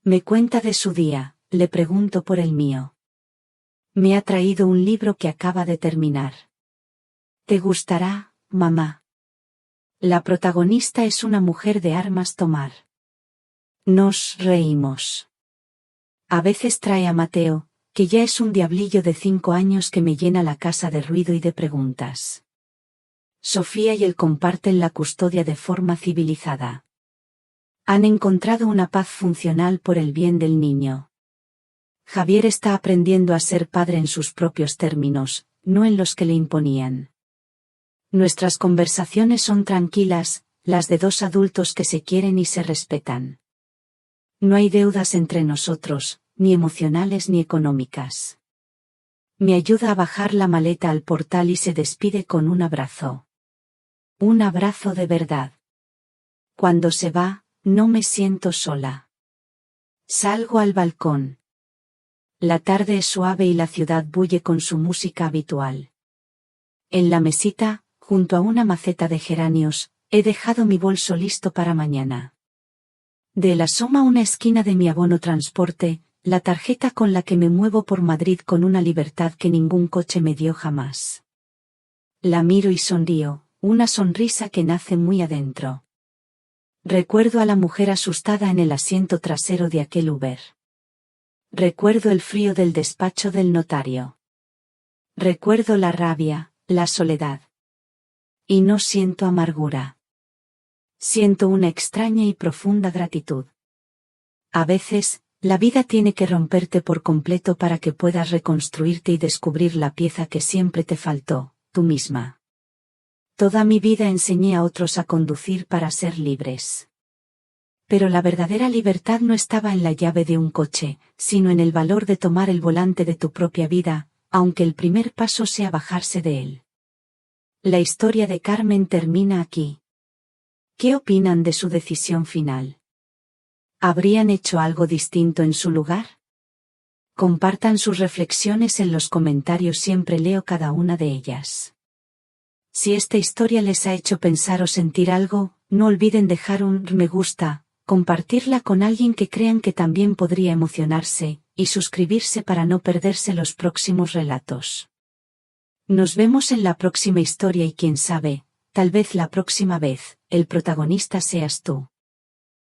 Me cuenta de su día, le pregunto por el mío. Me ha traído un libro que acaba de terminar. ¿Te gustará, mamá? La protagonista es una mujer de armas tomar. Nos reímos. A veces trae a Mateo, que ya es un diablillo de 5 años que me llena la casa de ruido y de preguntas. Sofía y él comparten la custodia de forma civilizada. Han encontrado una paz funcional por el bien del niño. Javier está aprendiendo a ser padre en sus propios términos, no en los que le imponían. Nuestras conversaciones son tranquilas, las de 2 adultos que se quieren y se respetan. No hay deudas entre nosotros, ni emocionales ni económicas. Me ayuda a bajar la maleta al portal y se despide con un abrazo. Un abrazo de verdad. Cuando se va, no me siento sola. Salgo al balcón. La tarde es suave y la ciudad bulle con su música habitual. En la mesita, junto a una maceta de geranios, he dejado mi bolso listo para mañana. De él asoma una esquina de mi abono transporte, la tarjeta con la que me muevo por Madrid con una libertad que ningún coche me dio jamás. La miro y sonrío, una sonrisa que nace muy adentro. Recuerdo a la mujer asustada en el asiento trasero de aquel Uber. Recuerdo el frío del despacho del notario. Recuerdo la rabia, la soledad. Y no siento amargura. Siento una extraña y profunda gratitud. A veces, la vida tiene que romperte por completo para que puedas reconstruirte y descubrir la pieza que siempre te faltó, tú misma. Toda mi vida enseñé a otros a conducir para ser libres. Pero la verdadera libertad no estaba en la llave de un coche, sino en el valor de tomar el volante de tu propia vida, aunque el primer paso sea bajarse de él. La historia de Carmen termina aquí. ¿Qué opinan de su decisión final? ¿Habrían hecho algo distinto en su lugar? Compartan sus reflexiones en los comentarios, siempre leo cada una de ellas. Si esta historia les ha hecho pensar o sentir algo, no olviden dejar un me gusta, compartirla con alguien que crean que también podría emocionarse, y suscribirse para no perderse los próximos relatos. Nos vemos en la próxima historia y quién sabe, tal vez la próxima vez, el protagonista seas tú.